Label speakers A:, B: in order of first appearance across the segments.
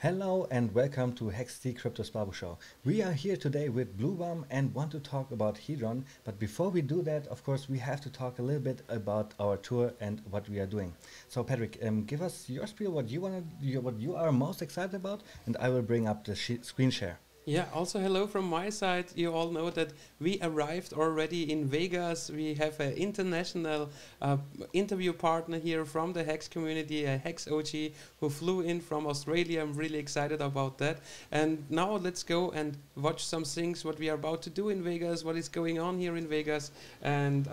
A: Hello and welcome to HEX Crypto Sparbo Show. We are here today with Bluebomb and want to talk about Hedron. But before we do that, of course, we have to talk a little bit about our tour and what we are doing. So Patrick, give us your spiel, what you are most excited about, and I will bring up the screen share.
B: Yeah, also hello from my side. You all know that we arrived already in Vegas. We have an international interview partner here from the Hex community, a Hex OG who flew in from Australia. I'm really excited about that. And now let's go and watch some things, what we are about to do in Vegas, what is going on here in Vegas, and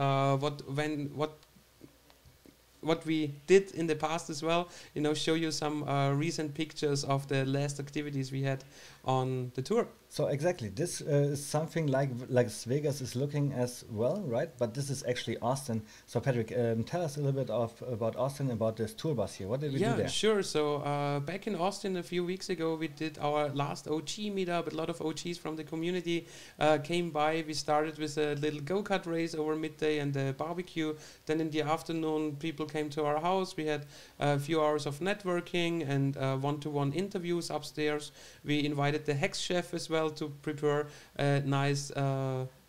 B: what we did in the past as well. You know, show you some recent pictures of the last activities we had on the tour.
A: So exactly, this is something like Las Vegas is looking as well, right? But this is actually Austin. So Patrick, tell us a little bit about Austin, about this tour bus here. What did we do there?
B: Yeah, sure. So back in Austin a few weeks ago, we did our last OG meetup. A lot of OGs from the community came by. We started with a little go-kart race over midday and a barbecue. Then in the afternoon, people came to our house. We had a few hours of networking and one-to-one interviews upstairs. We invited the Hex chef as well to prepare a nice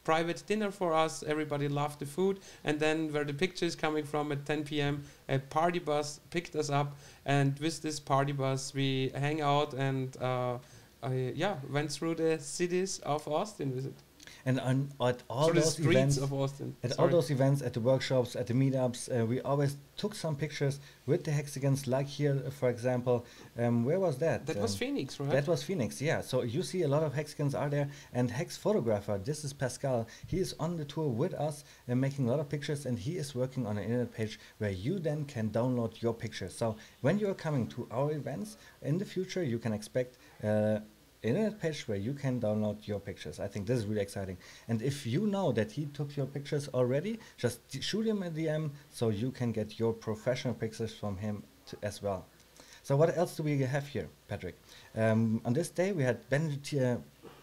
B: private dinner for us. Everybody loved the food. And then where the picture is coming from at 10 p.m., a party bus picked us up. And with this party bus, we hang out and went through the cities of Austin with it.
A: And at all those events,
B: of Austin.
A: All those events, at the workshops, at the meetups, we always took some pictures with the Hexicans, like here, for example. Where was that?
B: That was Phoenix, right?
A: That was Phoenix, yeah. So you see a lot of Hexicans are there. And Hex photographer, this is Pascal. He is on the tour with us and making a lot of pictures. And he is working on an internet page where you then can download your pictures. So when you're coming to our events in the future, you can expect internet page where you can download your pictures. I think this is really exciting. And if you know that he took your pictures already, just shoot him a DM so you can get your professional pictures from him as well. So what else do we have here, Patrick? On this day we had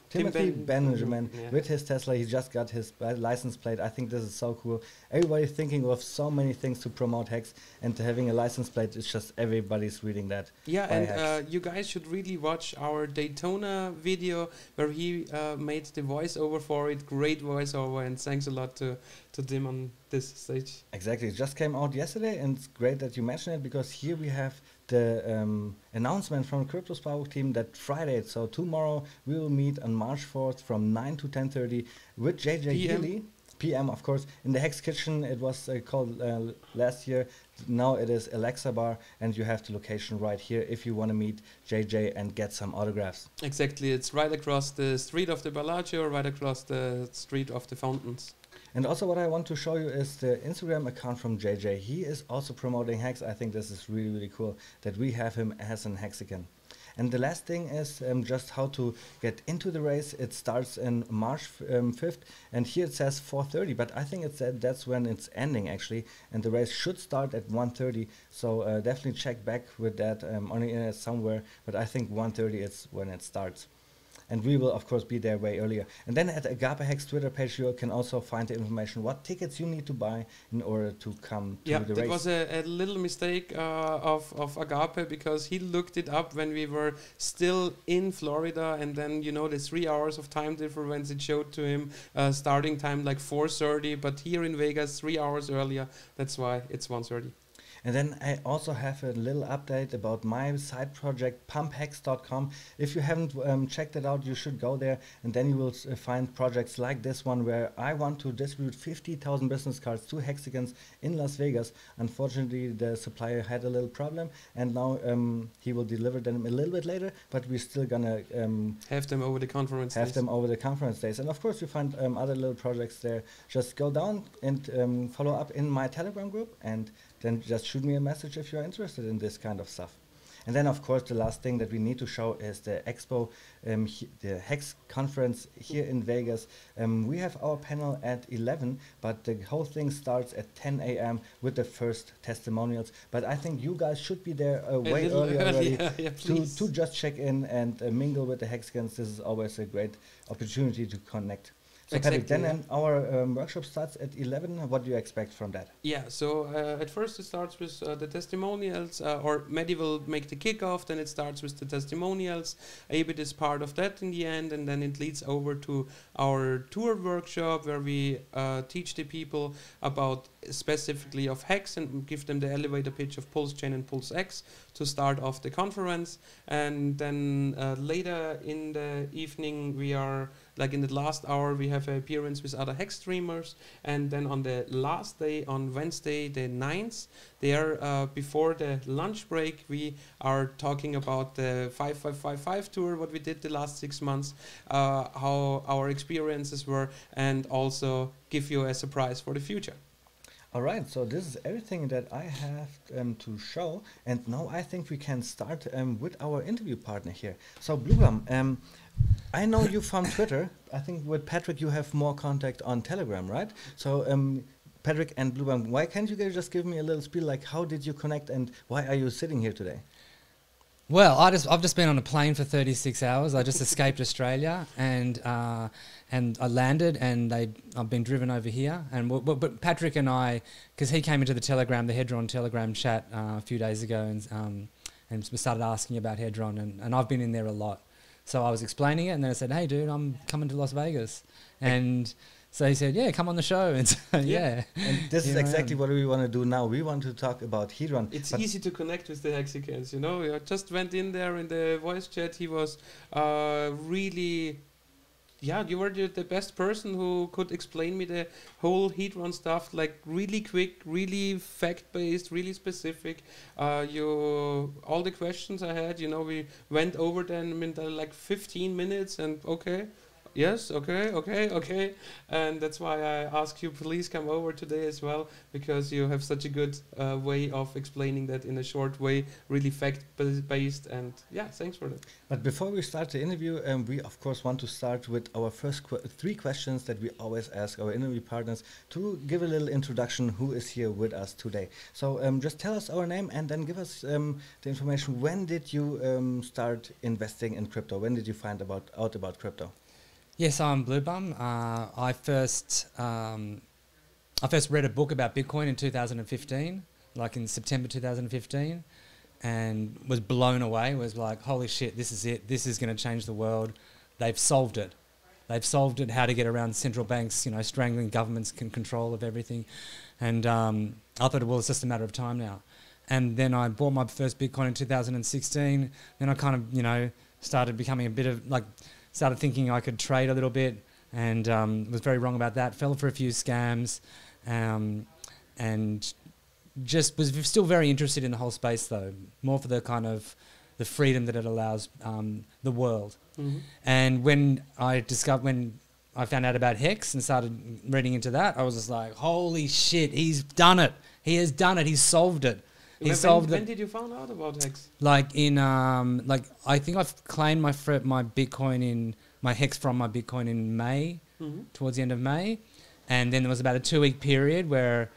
A: Timothy Benjamin with his Tesla. He just got his license plate. I think this is so cool. Everybody thinking of so many things to promote Hex, and having a license plate is just everybody's reading that.
B: Yeah, and you guys should really watch our Daytona video where he made the voiceover for it. Great voiceover, and thanks a lot to Dim on this stage.
A: Exactly, it just came out yesterday, and it's great that you mentioned it because here we have the announcement from the Crypto Sparbo team that Friday, so tomorrow, we will meet on March 4th from 9 to 10:30 with JJ Healy. PM, of course. In the Hex Kitchen, it was called last year. Now it is Alexa Bar, and you have the location right here if you want to meet JJ and get some autographs.
B: Exactly, it's right across the street of the Bellagio, right across the street of the Fountains.
A: And also what I want to show you is the Instagram account from JJ. He is also promoting Hex. I think this is really, really cool that we have him as an Hexican. And the last thing is just how to get into the race. It starts in March 5th, and here it says 4:30, but I think that's when it's ending actually, and the race should start at 1:30. So definitely check back with that on the internet somewhere, but I think 1:30 is when it starts. And we will, of course, be there way earlier. And then at Agape Hex Twitter page, you can also find the information, what tickets you need to buy in order to come to the race.
B: Yeah, that was a little mistake of Agape, because he looked it up when we were still in Florida. And then, you know, the 3 hours of time difference, it showed to him starting time like 4:30. But here in Vegas, 3 hours earlier. That's why it's 1:30.
A: And then I also have a little update about my side project, pumphex.com. If you haven't checked it out, you should go there, and then you will find projects like this one where I want to distribute 50,000 business cards to Hexicans in Las Vegas. Unfortunately, the supplier had a little problem, and now he will deliver them a little bit later, but we're still gonna
B: have them over the conference days.
A: Have them over the conference days. And of course, you find other little projects there. Just go down and follow up in my Telegram group, and then just shoot me a message if you're interested in this kind of stuff. And then, of course, the last thing that we need to show is the expo, the Hex Conference here in Vegas. We have our panel at 11, but the whole thing starts at 10 a.m. with the first testimonials. But I think you guys should be there way earlier already to just check in and mingle with the Hexicans. This is always a great opportunity to connect. So Patrick,
B: Exactly,
A: then our workshop starts at 11. What do you expect from that?
B: Yeah, so at first it starts with the testimonials, or Mehdi will make the kickoff, then it starts with the testimonials. Abid is part of that in the end, and then it leads over to our tour workshop where we teach the people about specifically of Hex and give them the elevator pitch of Pulse Chain and Pulse X to start off the conference. And then later in the evening we are, like in the last hour, we have an appearance with other Hex streamers. And then on the last day, on Wednesday the 9th, there before the lunch break, we are talking about the 5555 tour, what we did the last 6 months, how our experiences were, and also give you a surprise for the future.
A: All right, so this is everything that I have to show, and now I think we can start with our interview partner here. So Bluebum, I know you from Twitter. I think with Patrick you have more contact on Telegram, right? So Patrick and Bluebum, why can't you guys just give me a little spiel, like how did you connect and why are you sitting here today?
C: Well, I've just been on a plane for 36 hours. I just escaped Australia and I landed and I've been driven over here. And but Patrick and I, because he came into the Hedron Telegram chat a few days ago and we started asking about Hedron and I've been in there a lot. So I was explaining it and then I said, hey dude, I'm coming to Las Vegas. And so he said, yeah, come on the show. And so, yeah.
A: And this is exactly what we want to do now. We want to talk about Hedron.
B: It's easy to connect with the Hexicans, you know. I just went in there in the voice chat. He was really... Yeah, you were the best person who could explain me the whole Hedron stuff, like really quick, really fact-based, really specific. All the questions I had, you know, we went over them in like 15 minutes and okay. Yes, okay. And that's why I ask you, please come over today as well, because you have such a good way of explaining that in a short way, really fact-based, and yeah, thanks for that.
A: But before we start the interview, we of course want to start with our first 3 questions that we always ask our interview partners to give a little introduction who is here with us today. So just tell us our name and then give us the information. When did you start investing in crypto? When did you find out about crypto?
C: Yes, I'm Bluebum. I first read a book about Bitcoin in 2015, like in September 2015, and was blown away. Was like, holy shit, this is it. This is going to change the world. They've solved it. They've solved it. How to get around central banks, you know, strangling governments' control of everything. And I thought, well, it's just a matter of time now. And then I bought my first Bitcoin in 2016. Then I kind of, you know, started becoming a bit of like. Started thinking I could trade a little bit and was very wrong about that. Fell for a few scams and just was still very interested in the whole space though, more for the kind of the freedom that it allows the world. Mm-hmm. And when I found out about Hex and started reading into that, I was just like, holy shit, he's done it. He has done it. He's solved it.
B: When did you find out about Hex?
C: Like in I think I've claimed my Bitcoin in my Hex from my Bitcoin in May, towards the end of May, and then there was about a 2-week period where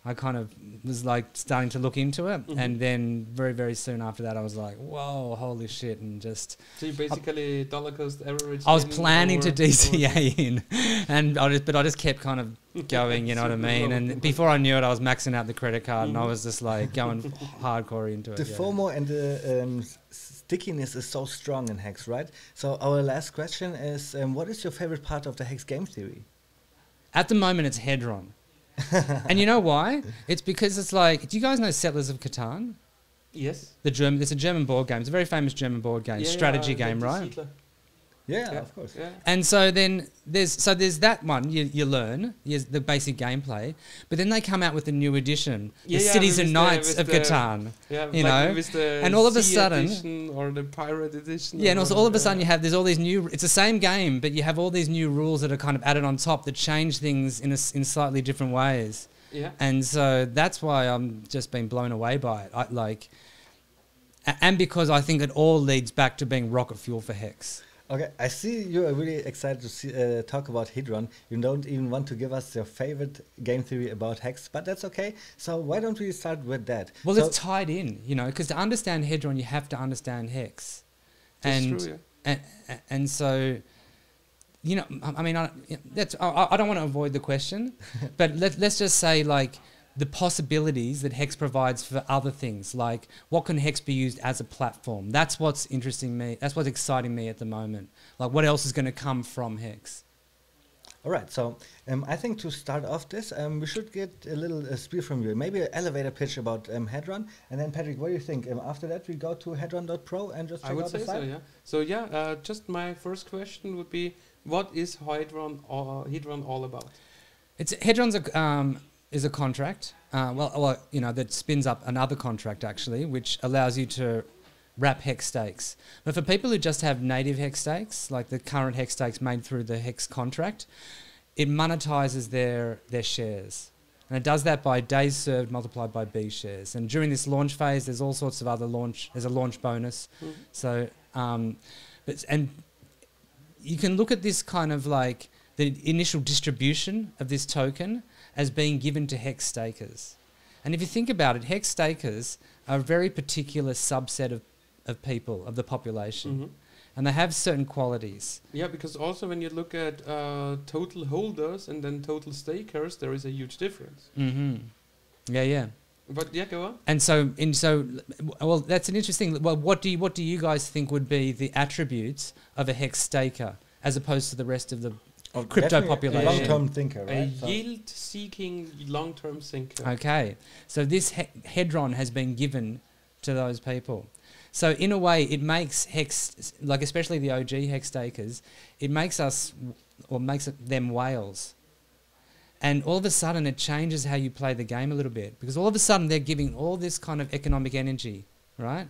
C: I kind of was like starting to look into it, and then very, very soon after that I was like, whoa, holy shit, and just...
B: So you basically dollar cost average...
C: I was planning to DCA in, and I just kept kind of going, you know what I mean? And before I knew it, I was maxing out the credit card, and I was just like going hardcore into it.
A: The FOMO and the stickiness is so strong in Hex, right? So our last question is, what is your favorite part of the Hex game theory?
C: At the moment, it's Hedron. And you know why? It's because it's like, do you guys know Settlers of Catan?
B: Yes.
C: It's a German board game. It's a very famous German board game, strategy game, right?
A: Yeah, of course. Yeah.
C: And so then there's that one you learn the basic gameplay, but then they come out with a new edition, the Cities and Knights of Catan.
B: Yeah,
C: you
B: like
C: know,
B: with the
C: and all of a sudden,
B: edition or the pirate edition.
C: Yeah, and also all of a sudden there's all these new. It's the same game, but you have all these new rules that are kind of added on top that change things in slightly different ways.
B: Yeah.
C: And so that's why I'm just been blown away by it. And because I think it all leads back to being rocket fuel for Hex.
A: Okay, I see you are really excited to talk about Hedron. You don't even want to give us your favorite game theory about Hex, but that's okay. So why don't we start with that?
C: Well, it's tied in, you know, because to understand Hedron, you have to understand Hex.
B: That's true, yeah.
C: And so you know, I mean, I don't want to avoid the question, but let's just say like the possibilities that Hex provides for other things, like what can Hex be used as a platform? That's what's interesting me. That's what's exciting me at the moment. Like what else is going to come from Hex?
A: All right, so I think to start off this, we should get a little spiel from you, maybe an elevator pitch about Hedron, and then Patrick, what do you think? After that, we go to Hedron.pro and just check out the site?
B: I would say so, yeah. So yeah, just my first question would be, what is Hedron all about?
C: Hedron's is a contract, you know, that spins up another contract actually, which allows you to wrap Hex Stakes. But for people who just have native Hex Stakes, like the current Hex Stakes made through the Hex contract, it monetizes their shares. And it does that by days served multiplied by B shares. And during this launch phase, there's all sorts of other there's a launch bonus. So, and you can look at this kind of like the initial distribution of this token as being given to Hex Stakers. And if you think about it, Hex Stakers are a very particular subset of people, of the population. And they have certain qualities.
B: Yeah, because also when you look at total holders and then total stakers, there is a huge difference.
C: Yeah.
B: But yeah, go on.
C: And so, well, that's an interesting. Well, what do you guys think would be the attributes of a Hex Staker as opposed to the rest of the crypto population?
A: A long-term thinker, right?
B: A yield-seeking long-term thinker.
C: Okay, so this Hedron has been given to those people. So in a way, it makes Hex, like especially the OG Hex Stakers, it makes us, or makes them whales. And all of a sudden, it changes how you play the game a little bit. Because all of a sudden, they're giving all this kind of economic energy, right?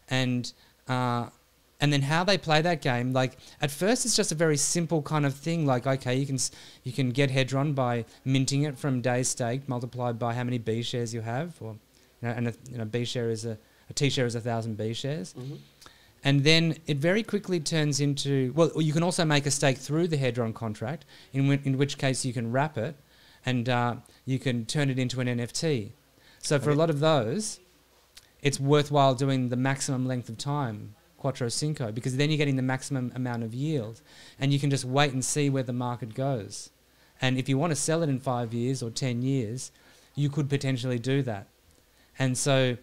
C: And then how they play that game, like at first, it's just a very simple kind of thing. Like, okay, you can get Hedron by minting it from days staked multiplied by how many B shares you have, or and a B share is a T share is 1,000 B shares. And then it very quickly turns into, well, you can also make a stake through the Hedron contract, in which case you can wrap it and you can turn it into an NFT. So for a lot of those, it's worthwhile doing the maximum length of time, Quattro Cinco, because then you're getting the maximum amount of yield and you can just wait and see where the market goes. And if you want to sell it in 5 years or 10 years, you could potentially do that. And so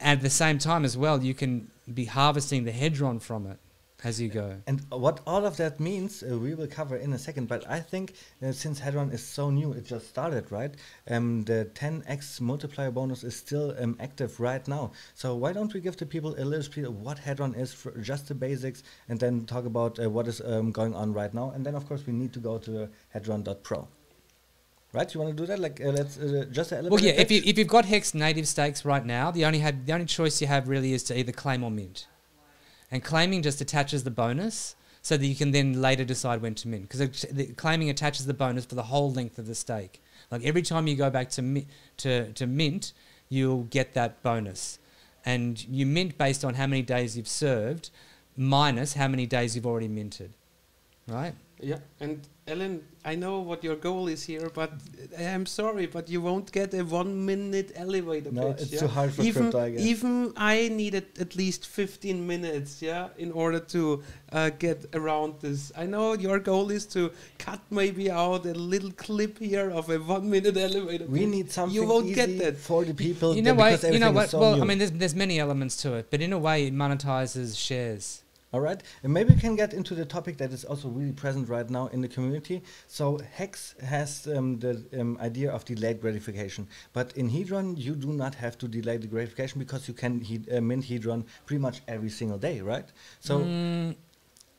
C: at the same time as well, you can be harvesting the Hedron from it as you go.
A: And what all of that means, we will cover in a second. But I think since Hedron is so new, it just started, right? The 10x multiplier bonus is still active right now. So why don't we give the people a little spiel of what Hedron is, for just the basics, and then talk about what is going on right now. And then, of course, we need to go to Hedron.pro. Right, you want to do that? Like, let's just a
C: well, yeah. If you've got Hex native stakes right now, the only choice you have really is to either claim or mint. And claiming just attaches the bonus, so that you can then later decide when to mint. Because claiming attaches the bonus for the whole length of the stake. Like every time you go back to mint, you'll get that bonus, and you mint based on how many days you've served, minus how many days you've already minted, right?
B: Yeah, and Ellen, I know what your goal is here, but I'm sorry, but you won't get a 1 minute elevator pitch.
A: No, it's too hard for crypto, I guess.
B: Even I needed at least 15 minutes, in order to get around this. I know your goal is to cut maybe out a little clip here of a 1 minute elevator pitch.
A: We need something
B: you won't
A: easy
B: get that
A: for the people.
C: You know what? Well, new. I mean, there's many elements to it, but in a way, it monetizes shares.
A: All right, and maybe we can get into the topic that is also really present right now in the community. So Hex has the idea of delayed gratification, but in Hedron you do not have to delay the gratification because you can mint Hedron pretty much every single day, right? So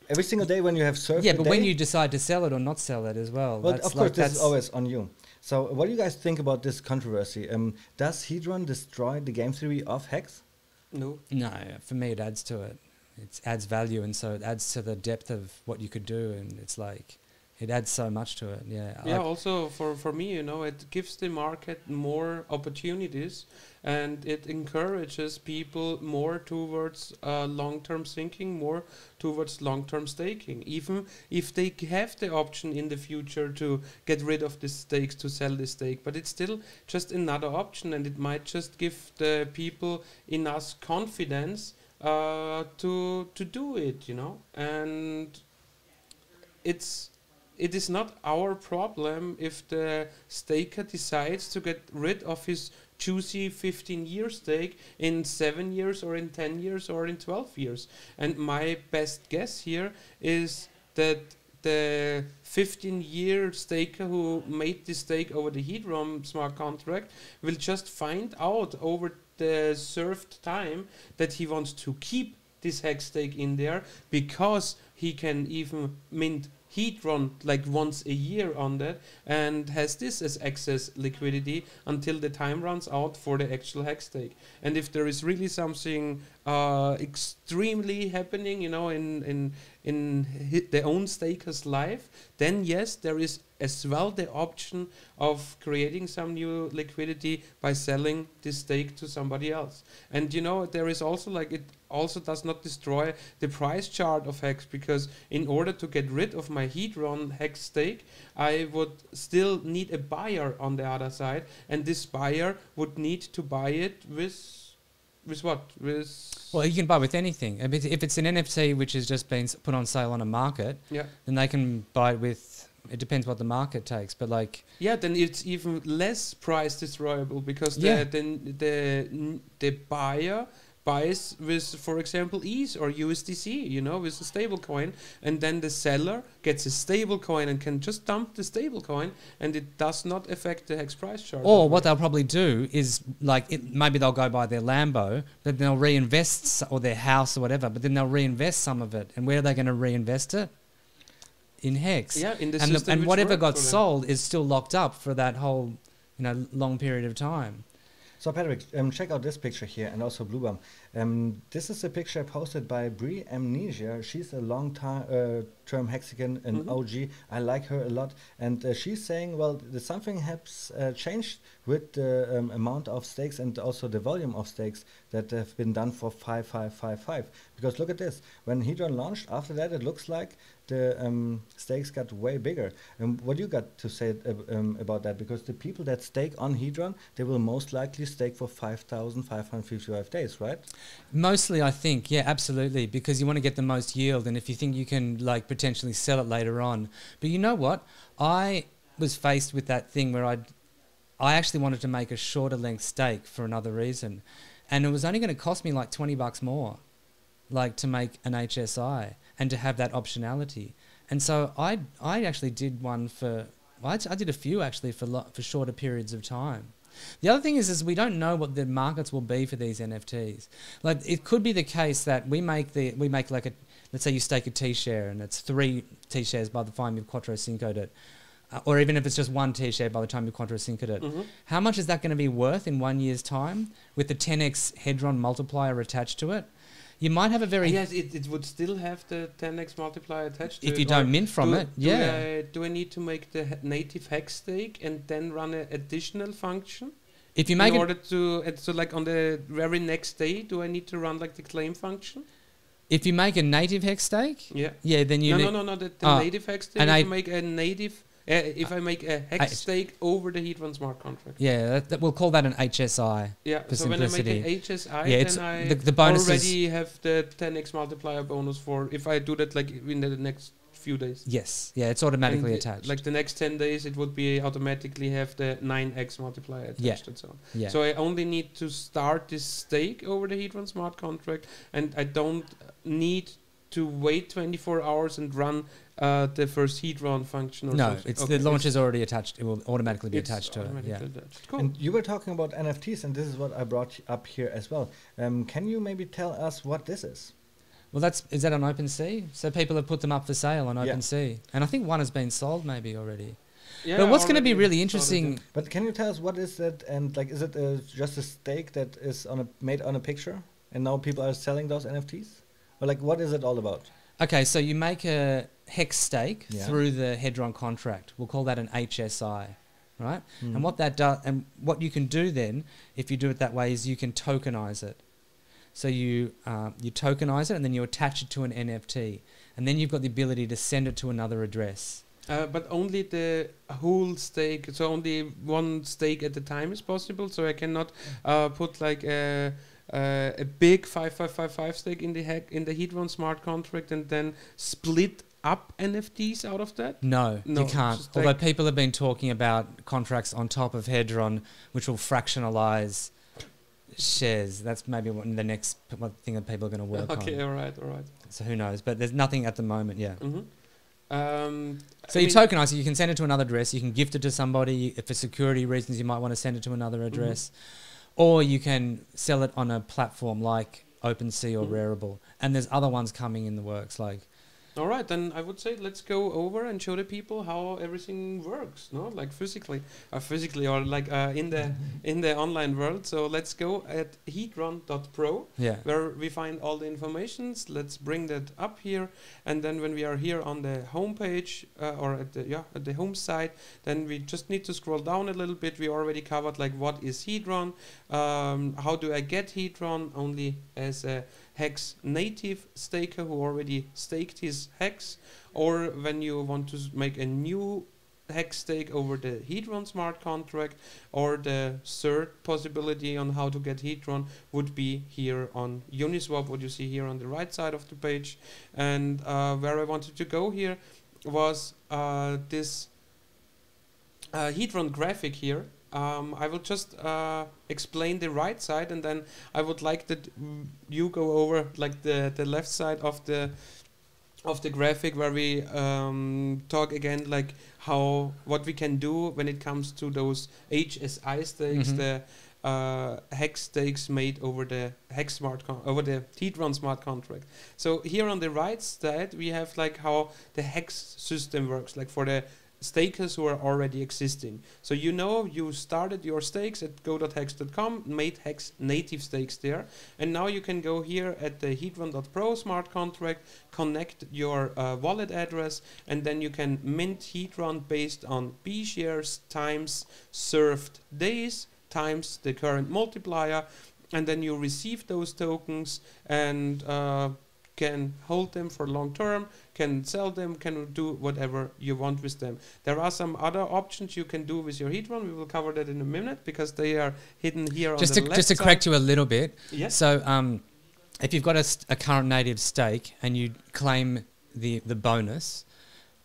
A: every single day when you have served.
C: Yeah, but when you decide to sell it or not sell it as well.
A: Well, of course, this is always on you. So what do you guys think about this controversy? Does Hedron destroy the game theory of Hex?
B: No.
C: No, for me it adds to it. It adds value, and so it adds to the depth of what you could do, and it's like it adds so much to it. Yeah.
B: Yeah. Also, for me, it gives the market more opportunities, and it encourages people more towards long-term thinking, more towards long-term staking. Even if they have the option in the future to get rid of the stakes, to sell the stake, but it's still just another option, and it might just give the people enough confidence to do it, and it's it is not our problem if the staker decides to get rid of his juicy 15-year stake in 7 years or in 10 years or in 12 years. And my best guess here is that the 15-year staker who made this stake over the Hedron smart contract will just find out over the served time that he wants to keep this hex stake in there, because he can even mint Hedron like once a year on that, and has this as excess liquidity until the time runs out for the actual hex stake. And if there is really something extremely happening, you know, in their own staker's life, then yes, there is as well the option of creating some new liquidity by selling this stake to somebody else. And you know, there is also like, it also does not destroy the price chart of Hex, because in order to get rid of my Hedron Hex stake, I would still need a buyer on the other side, and this buyer would need to buy it with what?
C: Well, you can buy with anything. If it's an NFT which has just been put on sale on a market,
B: yeah,
C: then they can buy it with, it depends what the market takes, but like,
B: yeah, then it's even less price destroyable, because the buyer buys with, for example, ETH or USDC, you know, with a stable coin, and then the seller gets a stable coin and can just dump the stable coin, and it does not affect the Hex price chart.
C: or what they'll probably do is like, maybe they'll go buy their Lambo, but they'll reinvest, or their house or whatever, but then they'll reinvest some of it. And where are they going to reinvest it? In Hex.
B: Yeah, in the
C: and
B: system.
C: And whatever got
B: for
C: sold is still locked up for that whole, you know, long period of time.
A: So Patrick, check out this picture here, and also Bluebum. This is a picture posted by Brie Amnesia. She's a long-term Hexican, an OG. I like her a lot. And she's saying, well, something has changed with the amount of stakes and also the volume of stakes that have been done for 5555. Because look at this. When Hedron launched, after that, it looks like the stakes got way bigger. What do you got to say about that? Because the people that stake on Hedron, they will most likely stake for 5,555 days, right?
C: Mostly, I think, yeah, absolutely, because you want to get the most yield, and if you think you can like potentially sell it later on. But you know what? I was faced with that thing where I actually wanted to make a shorter length stake for another reason, and it was only going to cost me like $20 more, like to make an HSI and to have that optionality. And so I actually did one for, I did a few actually for shorter periods of time. The other thing is we don't know what the markets will be for these NFTs. Like, it could be the case that we make like a, let's say you stake a T-share and it's 3 T-shares by the time you've Quattro Cinco'd it. Or even if it's just 1 T-share by the time you've Quattro Cinco'd it. How much is that going to be worth in 1 year's time with the 10x Hedron multiplier attached to it? You might have a very...
B: Yes, it would still have the 10x multiplier attached to it.
C: If you don't mint from it, yeah.
B: Do I need to make the native hex stake and then run an additional function?
C: If you make
B: in order to... So like on the very next day, do I need to run like the claim function?
C: If you make a native hex stake?
B: Yeah.
C: Yeah, then you...
B: No, the native hex stake, if I make a native... if I make a hex stake over the Hedron smart contract.
C: Yeah, we'll call that an HSI.
B: Yeah,
C: for
B: so
C: simplicity.
B: when I make an HSI,
C: yeah,
B: then I
C: the
B: already have the 10x multiplier bonus for if I do that like in the next few days.
C: Yes, yeah, it's automatically attached.
B: Like the next 10 days, it would be automatically have the 9x multiplier attached and so on.
C: Yeah.
B: So I only need to start this stake over the Hedron smart contract, and I don't need to wait 24 hours and run the first Hedron function or something.
C: No, it's the launch is already attached. It will automatically be attached to it. Yeah.
B: Cool.
A: And you were talking about NFTs, and this is what I brought up here as well. Can you maybe tell us what this is?
C: Well, is that on OpenSea? So people have put them up for sale on OpenSea, and I think one has been sold maybe already. Yeah, but what's going to be really interesting?
A: But can you tell us what is it, and like, is it just a stake that is made on a picture, and now people are selling those NFTs? Or like, what is it all about?
C: Okay, so you make a hex stake through the Hedron contract. We'll call that an HSI, right? And what that does, and what you can do then, if you do it that way, is you can tokenize it. So you tokenize it, and then you attach it to an NFT, and then you've got the ability to send it to another address.
B: But only the whole stake, so only one stake at a time is possible. So I cannot put like a big 5555 stake in the Hedron smart contract and then split up NFTs out of that?
C: No,
B: No,
C: you can't.
B: just
C: Although
B: like-
C: people have been talking about contracts on top of Hedron, which will fractionalize shares. That's maybe one the next one thing that people are going to work
B: Okay,
C: on.
B: all right.
C: So who knows? But there's nothing at the moment. Yeah. So
B: I
C: you
B: mean-
C: tokenize it. You can send it to another address. You can gift it to somebody. If for security reasons, you might want to send it to another address, or you can sell it on a platform like OpenSea or Rarible. And there's other ones coming in the works, like.
B: All right, then I would say let's go over and show the people how everything works, no? Like physically, or like in the online world. So let's go at Hedron.pro,
C: Yeah.
B: where we find all the informations. Let's bring that up here, and then when we are here on the home page or at the home site, then we just need to scroll down a little bit. We already covered like what is Hedron, how do I get Hedron only as a Hex native staker who already staked his Hex, or when you want to make a new Hex stake over the Hedron smart contract, or the third possibility on how to get Hedron would be here on Uniswap, what you see here on the right side of the page. And where I wanted to go here was this Hedron graphic here. I will just explain the right side, and then I would like that you go over like the left side of the graphic, where we talk again like what we can do when it comes to those HSI stakes, the hex stakes made over the over the Hedron smart contract. So here on the right side we have like how the hex system works, like for the stakers who are already existing. So you started your stakes at go.hex.com, made Hex native stakes there, and now you can go here at the Hedron.pro smart contract, connect your wallet address, and then you can mint Hedron based on B shares times served days times the current multiplier, and then you receive those tokens and can hold them for long term, can sell them, can do whatever you want with them. There are some other options you can do with your Hedron. We will cover that in a minute because they are hidden here on the left
C: Just to
B: side.
C: correct you a little bit.
B: Yes.
C: So if you've got a current native stake and you claim the bonus,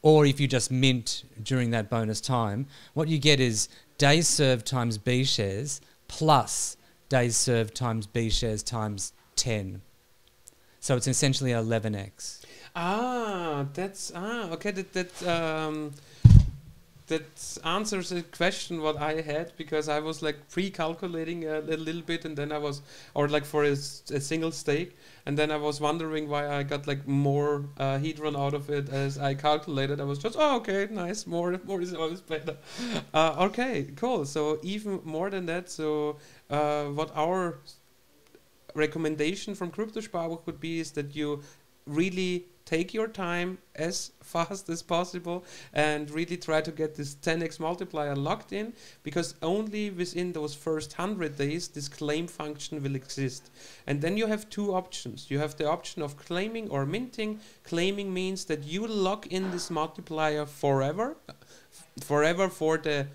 C: or if you just mint during that bonus time, what you get is days served times B shares plus days served times B shares times 10. So it's essentially 11x.
B: Okay. That answers a question what I had, because I was like pre-calculating a little bit, and then I was, or like for a single stake, and then I was wondering why I got like more Hedron out of it as I calculated. I was just, okay, nice, more is always better. Okay, cool. So even more than that, so what our recommendation from CryptoSparbuch would be is that you really take your time as fast as possible and really try to get this 10x multiplier locked in, because only within those first 100 days this claim function will exist. And then you have two options. You have the option of claiming or minting. Claiming means that you lock in this multiplier forever for the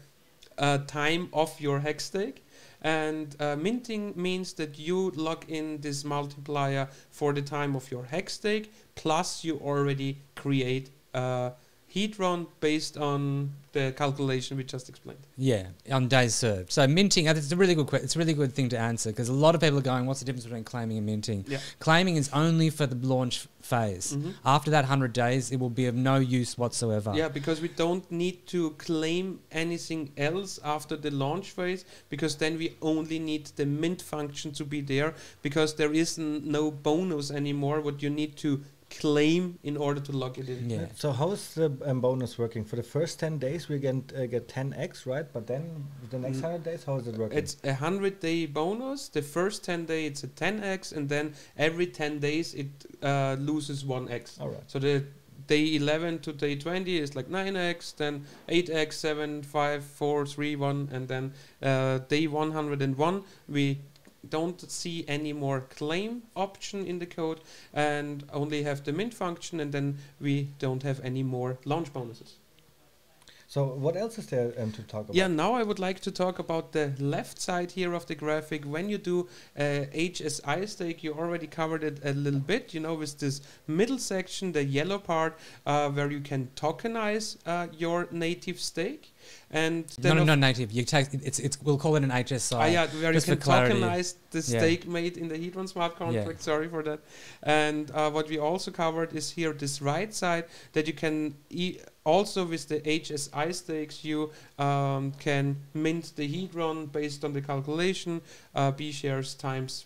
B: time of your hex stake. And minting means that you lock in this multiplier for the time of your hex stake, plus you already create Hedron based on the calculation we just explained.
C: Yeah, on days served. So minting, it's a really good it's a really good thing to answer, because a lot of people are going, what's the difference between claiming and minting?
B: Yeah.
C: Claiming is only for the launch phase. After that 100 days, it will be of no use whatsoever.
B: Yeah, because we don't need to claim anything else after the launch phase, because then we only need the mint function to be there, because there is no bonus anymore what you need to claim in order to log it in.
C: Yeah.
A: So how is the bonus working? For the first 10 days we get 10x, right? But then the next 100 days, how is it working?
B: It's a 100-day bonus. The first 10 days it's a 10x, and then every 10 days it loses 1x.
A: All right.
B: So the day 11 to day 20 is like 9x, then 8x, 7, 5, 4, 3, 1, and then day 101 we don't see any more claim option in the code and only have the mint function, and then we don't have any more launch bonuses.
A: So what else is there to talk about?
B: Yeah, now I would like to talk about the left side here of the graphic. When you do HSI stake, you already covered it a little bit, you know, with this middle section, the yellow part, where you can tokenize your native stake. And then
C: not native. You take we'll call it an HSI.
B: yeah, where you can tokenize the stake made in the Hedron smart contract. Sorry for that. And what we also covered is here this right side, that you can also with the HSI stakes you can mint the Hedron based on the calculation B shares times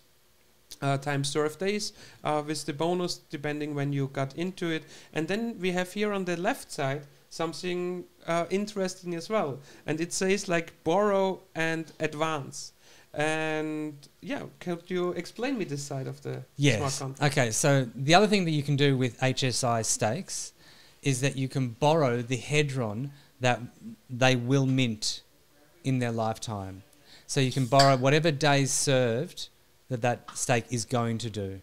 B: served days with the bonus depending when you got into it. And then we have here on the left side something interesting as well, and it says like borrow and advance. And yeah, could you explain me this side of the smart contract?
C: Okay, so the other thing that you can do with HSI stakes is that you can borrow the Hedron that they will mint in their lifetime. So you can borrow whatever days served that stake is going to do.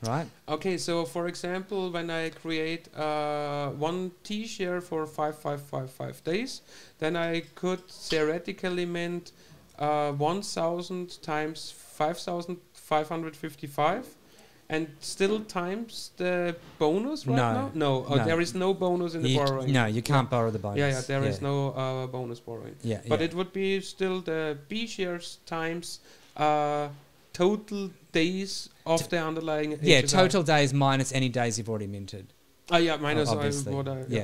C: Right.
B: Okay, so for example, when I create one T-share for 5555 days, then I could theoretically mint 1000 times 5555 and still times the bonus right now? No, there is no bonus in the borrowing.
C: No, you can't borrow the bonus.
B: Yeah, there is no bonus borrowing.
C: Yeah,
B: but it would be still the B shares times total days of the underlying HSI.
C: Total days minus any days you've already minted.
B: Minus
C: obviously.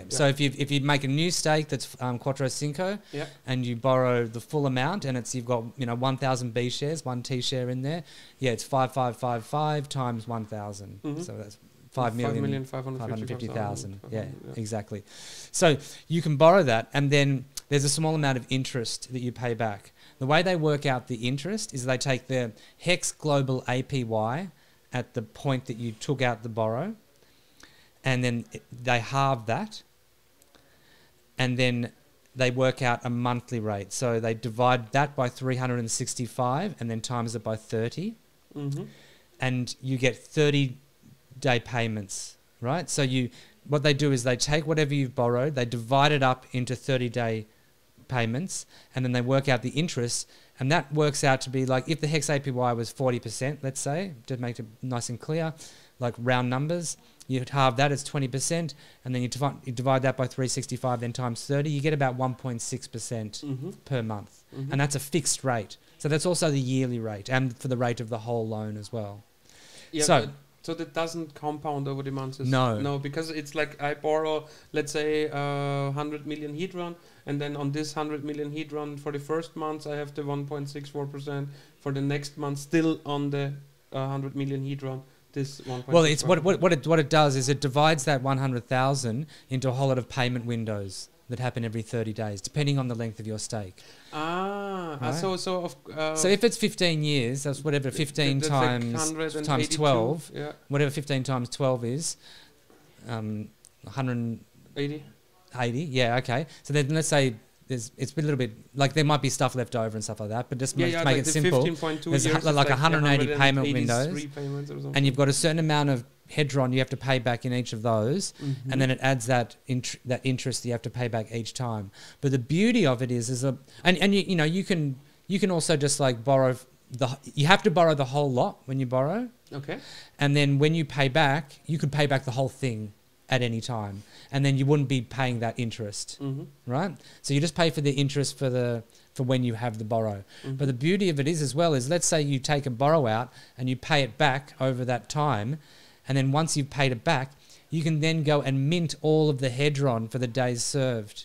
C: So if you make a new stake that's Quattro Cinco, and you borrow the full amount, and you've got 1,000 B shares, one T share in there. Yeah, it's 5555 times 1,000. So that's 5,550,000. Yeah, exactly. So you can borrow that, and then there's a small amount of interest that you pay back. The way they work out the interest is they take the Hex Global APY at the point that you took out the borrow, and then they halve that, and then they work out a monthly rate. So they divide that by 365 and then times it by 30, and you get 30-day payments, right? So what they do is they take whatever you've borrowed, they divide it up into 30-day payments, and then they work out the interest, and that works out to be like, if the Hex APY was 40%, let's say, to make it nice and clear, like round numbers, you halve that, it's 20%, and then you divide that by 365, then times 30, you get about 1.6% per month, and that's a fixed rate. So that's also the yearly rate, and for the rate of the whole loan as well.
B: Yeah, so that doesn't compound over the months? No, because it's like I borrow, let's say, 100 million Hedron, and then on this 100 million Hedron for the first month, I have the 1.64%. For the next month, still on the 100 million Hedron, this 1.6%.
C: Well, it's what it does is it divides that 100,000 into a whole lot of payment windows that happen every 30 days, depending on the length of your stake.
B: Right? So
C: if it's 15 years, that's whatever 15 times 12, whatever 15 times 12 is, 180. 80, yeah, okay. So then let's say it's a little bit like there might be stuff left over and stuff like that, but just make it simple. There's like 180 payment windows, and you've got a certain amount of Hedron you have to pay back in each of those, and then it adds that interest you have to pay back each time. But the beauty of it is you can also just like borrow you have to borrow the whole lot when you borrow.
B: Okay. And
C: then when you pay back, you could pay back the whole thing at any time, and then you wouldn't be paying that interest, right? So you just pay for the interest for when you have the borrow. But the beauty of it is as well is, let's say you take a borrow out and you pay it back over that time, and then once you've paid it back, you can then go and mint all of the Hedron for the days served.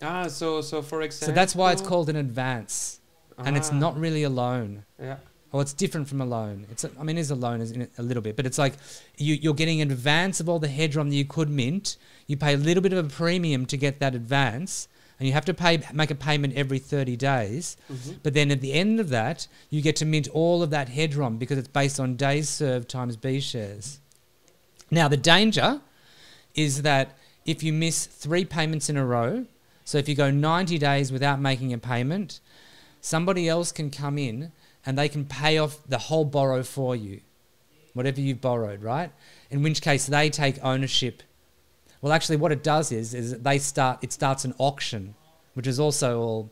B: So for example,
C: so that's why it's called an advance, and it's not really a loan.
B: Yeah.
C: Well, it's different from a loan. It's a loan a little bit, but it's like you're getting an advance of all the Hedron that you could mint. You pay a little bit of a premium to get that advance, and you have to make a payment every 30 days. But then at the end of that, you get to mint all of that Hedron because it's based on days served times B shares. Now, the danger is that if you miss 3 payments in a row, so if you go 90 days without making a payment, somebody else can come in and they can pay off the whole borrow for you, whatever you've borrowed, right? In which case they take ownership Well, actually, what it does is it starts an auction, which is also all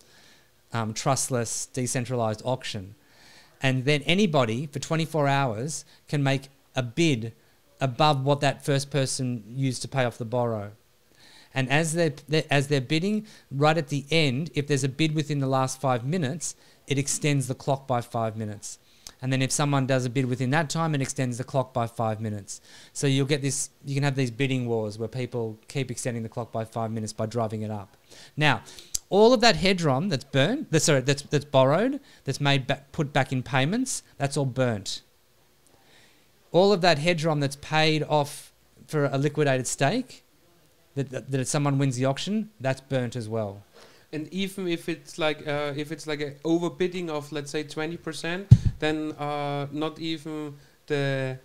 C: trustless, decentralized auction. And then anybody for 24 hours can make a bid above what that first person used to pay off the borrow. And as they're bidding, right at the end, if there's a bid within the last 5 minutes, it extends the clock by 5 minutes. And then if someone does a bid within that time, it extends the clock by 5 minutes. So you'll get this, you can have these bidding wars where people keep extending the clock by 5 minutes by driving it up. Now, all of that Hedron that's burnt, that's borrowed, that's put back in payments, that's all burnt. All of that Hedron that's paid off for a liquidated stake, that if someone wins the auction, that's burnt as well.
B: And even if it's like an overbidding of, let's say, 20%, then not even the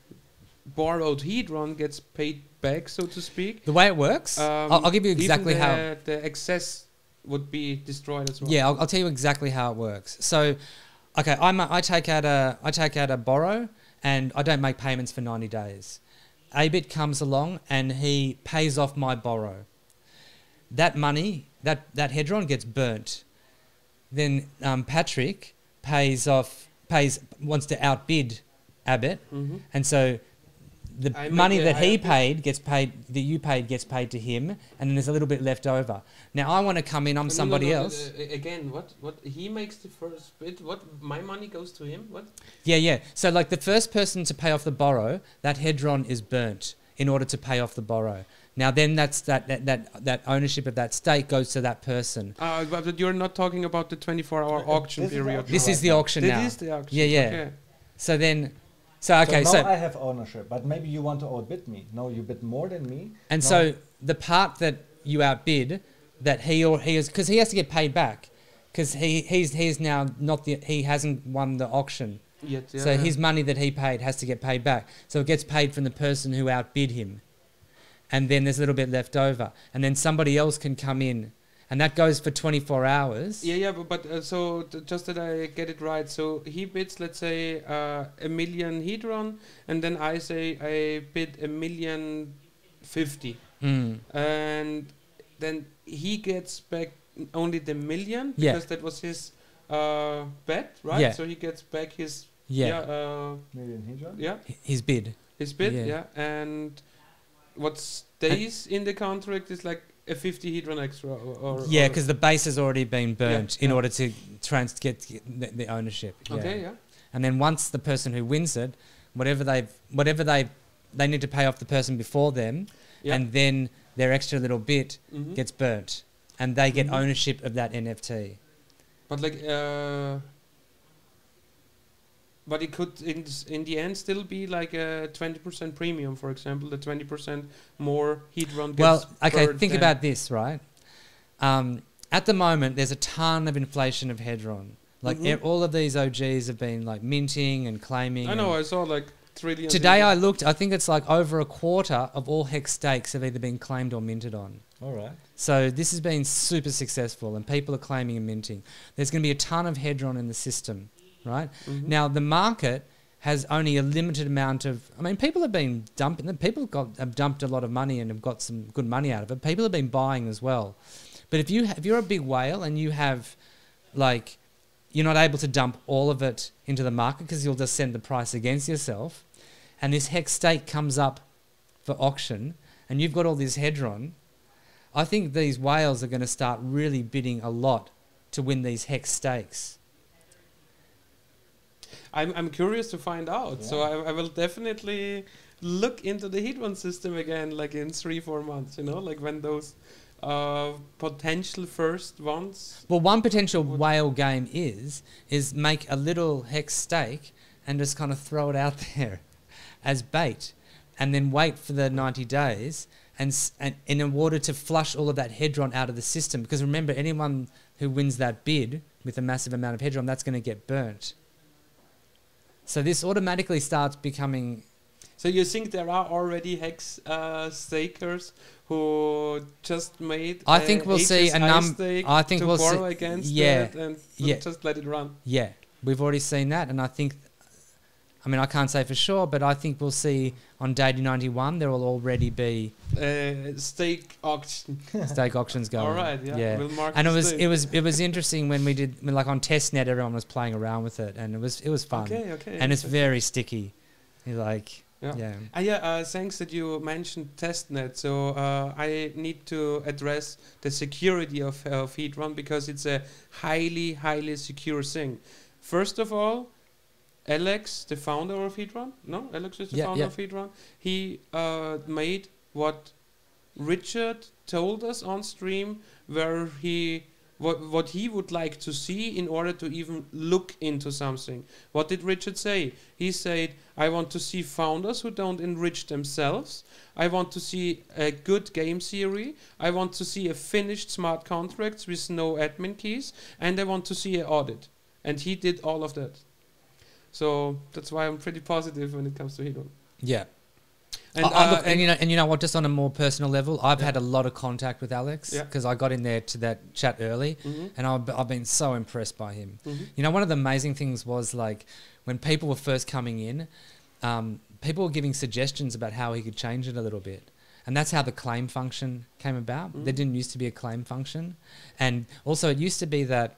B: borrowed Hedron gets paid back, so to speak.
C: The way it works, I'll give you exactly how
B: the excess would be destroyed as well.
C: Yeah, I'll tell you exactly how it works. So, okay, I take out a borrow, and I don't make payments for 90 days. ABIT comes along and he pays off my borrow. That money, that Hedron gets burnt. Then Patrick wants to outbid Abbott, and so the money that he paid gets paid, that you paid gets paid to him, and then there's a little bit left over. Now I want to come in, I'm somebody else.
B: Again, what he makes the first bid, what my money goes to him, what?
C: Yeah. So like the first person to pay off the borrow, that Hedron is burnt in order to pay off the borrow. Now then that's that ownership of that stake goes to that person.
B: But you're not talking about the 24-hour auction period.
C: This is the auction now.
B: This is the auction.
C: Yeah.
B: Okay.
C: So then, okay.
A: So now I have ownership, but maybe you want to outbid me. No, you bid more than me.
C: And so the part that you outbid, that he is, because he has to get paid back, because he's now he hasn't won the auction.
B: Yet, yeah,
C: so his money that he paid has to get paid back. So it gets paid from the person who outbid him. And then there's a little bit left over. And then somebody else can come in. And that goes for 24 hours.
B: Yeah, but so just that I get it right. So he bids, let's say, 1 million Hedron, and then I say I bid 1,050,000. And then he gets back only the million, because that was his bet, right?
C: Yeah.
B: So he gets back his
A: million Hedron?
B: Yeah.
C: His bid.
B: His bid, yeah. And what stays in the contract is like a 50 Hedron extra, or
C: because the base has already been burnt in order to get the ownership.
B: Okay, yeah.
C: And then once the person who wins it, whatever they need to pay off the person before them, and then their extra little bit gets burnt, and they get ownership of that NFT.
B: But like, but it could in the end still be like a 20% premium, for example, the 20% more Hedron gets.
C: Well, okay, think about this, right? At the moment, there's a ton of inflation of Hedron. Like all of these OGs have been like minting and claiming.
B: I know, I saw like trillions.
C: Today I looked, I think it's like over a quarter of all Hex Stakes have either been claimed or minted on.
A: All right.
C: So this has been super successful, and people are claiming and minting. There's going to be a ton of Hedron in the system, right? Now the market has only a limited amount of. I mean, people have been dumping. People have dumped a lot of money and have got some good money out of it. People have been buying as well. But if you're a big whale and you have, like, you're not able to dump all of it into the market because you'll just send the price against yourself, and this Hex stake comes up for auction, and you've got all this Hedron, I think these whales are going to start really bidding a lot to win these Hex stakes.
B: I'm curious to find out, so I will definitely look into the Hedron system again, like in 3-4 months. You know, like when those potential first ones.
C: Well, one potential whale game is make a little Hex stake and just kind of throw it out there as bait, and then wait for the 90 days, and in order to flush all of that Hedron out of the system. Because remember, anyone who wins that bid with a massive amount of Hedron, that's going to get burnt. So this automatically starts becoming.
B: So you think there are already Hex stakers who just made?
C: I think we'll see a number. I think we'll
B: borrow
C: see
B: against it and
C: yeah,
B: just let it run.
C: Yeah, we've already seen that, and I think I mean, I can't say for sure, but I think we'll see on day 91 there will already be
B: stake auction.
C: stake auctions going.
B: All right, yeah. We'll mark
C: And
B: the
C: it was interesting when we did, like on testnet, everyone was playing around with it, and it was fun.
B: Okay.
C: And it's very sticky. You're like,
B: thanks that you mentioned testnet. So I need to address the security of Hedron, because it's a highly secure thing. First of all, Alex, the founder of Hedron, Alex is the founder of Hedron. He made what Richard told us on stream, where what he would like to see in order to even look into something. What did Richard say? He said, I want to see founders who don't enrich themselves. I want to see a good game theory. I want to see a finished smart contracts with no admin keys. And I want to see an audit. And he did all of that. So that's why I'm pretty positive when it comes to Hedron.
C: Yeah.
B: And,
C: you know what? Just on a more personal level, I've had a lot of contact with Alex because I got in there to that chat early, and I've been so impressed by him. You know, one of the amazing things was like when people were first coming in, people were giving suggestions about how he could change it a little bit. And that's how the claim function came about. There didn't used to be a claim function. And also it used to be that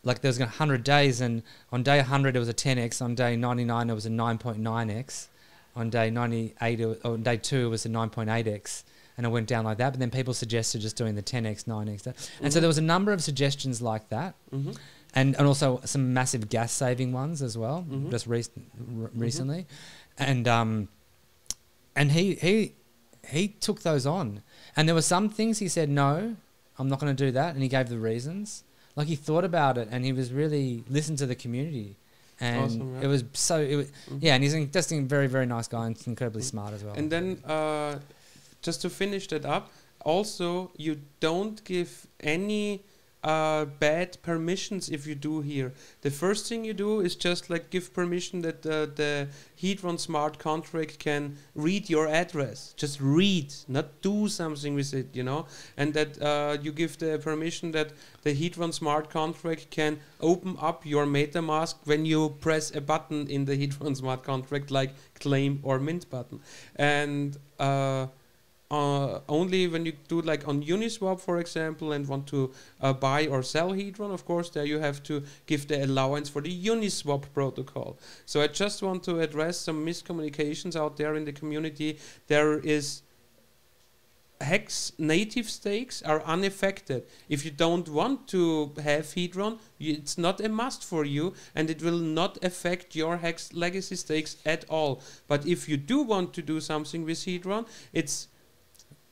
C: like there was 100 days, and on day 100 it was a 10x, on day 99 it was a 9.9x, on day 98 or on day 2 it was a 9.8x, and it went down like that. But then people suggested just doing the 10x, 9x. And so there was a number of suggestions like that. And also some massive gas saving ones as well, just recently. And he took those on. And there were some things he said, no, I'm not going to do that. And he gave the reasons. Like he thought about it, and he was really listened to the community. And awesome, it was so, and he's just a very, very nice guy, and incredibly smart as well.
B: And then just to finish that up, also you don't give any bad permissions if you do here. The first thing you do is just like give permission that the Hedron smart contract can read your address. Just read, not do something with it, you know. And that you give the permission that the Hedron smart contract can open up your MetaMask when you press a button in the Hedron smart contract, like claim or mint button. And only when you do like on Uniswap, for example, and want to buy or sell Hedron, of course, there you have to give the allowance for the Uniswap protocol. So I just want to address some miscommunications out there in the community. There is Hex native stakes are unaffected. If you don't want to have Hedron, it's not a must for you, and it will not affect your Hex legacy stakes at all. But if you do want to do something with Hedron, it's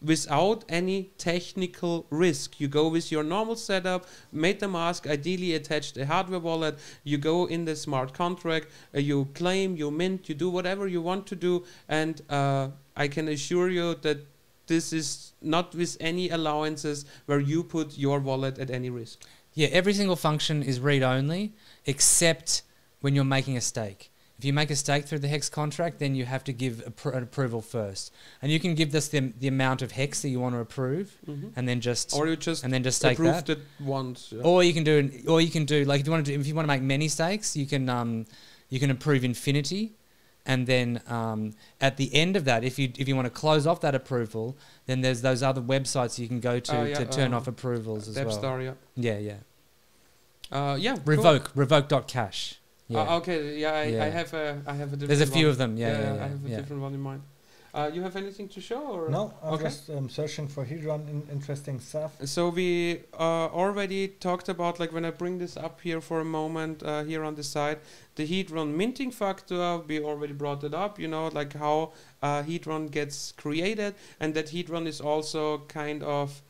B: without any technical risk. You go with your normal setup, MetaMask, ideally attached a hardware wallet, you go in the smart contract, you claim, you mint, you do whatever you want to do, and I can assure you that this is not with any allowances where you put your wallet at any risk.
C: Yeah, every single function is read-only, except when you're making a stake. If you make a stake through the Hex contract, then you have to give an approval first, and you can give this the amount of Hex that you want to approve, and then just stake
B: approve that once. Yeah.
C: Or you can do like if you want to make many stakes, you can approve infinity, and then at the end of that, if you want to close off that approval, then there's those other websites you can go to turn off approvals as well.
B: Depstar,
C: Revoke.cash. Yeah.
B: Okay. I have a different.
C: There's a few
B: one.
C: of them.
B: I have a different one in mind. You have anything to show? Or?
A: No, I'm just searching for Hedron interesting stuff.
B: So we already talked about, like when I bring this up here for a moment, here on the side, the Hedron minting factor. We already brought it up. You know, like how Hedron gets created, and that Hedron is also kind of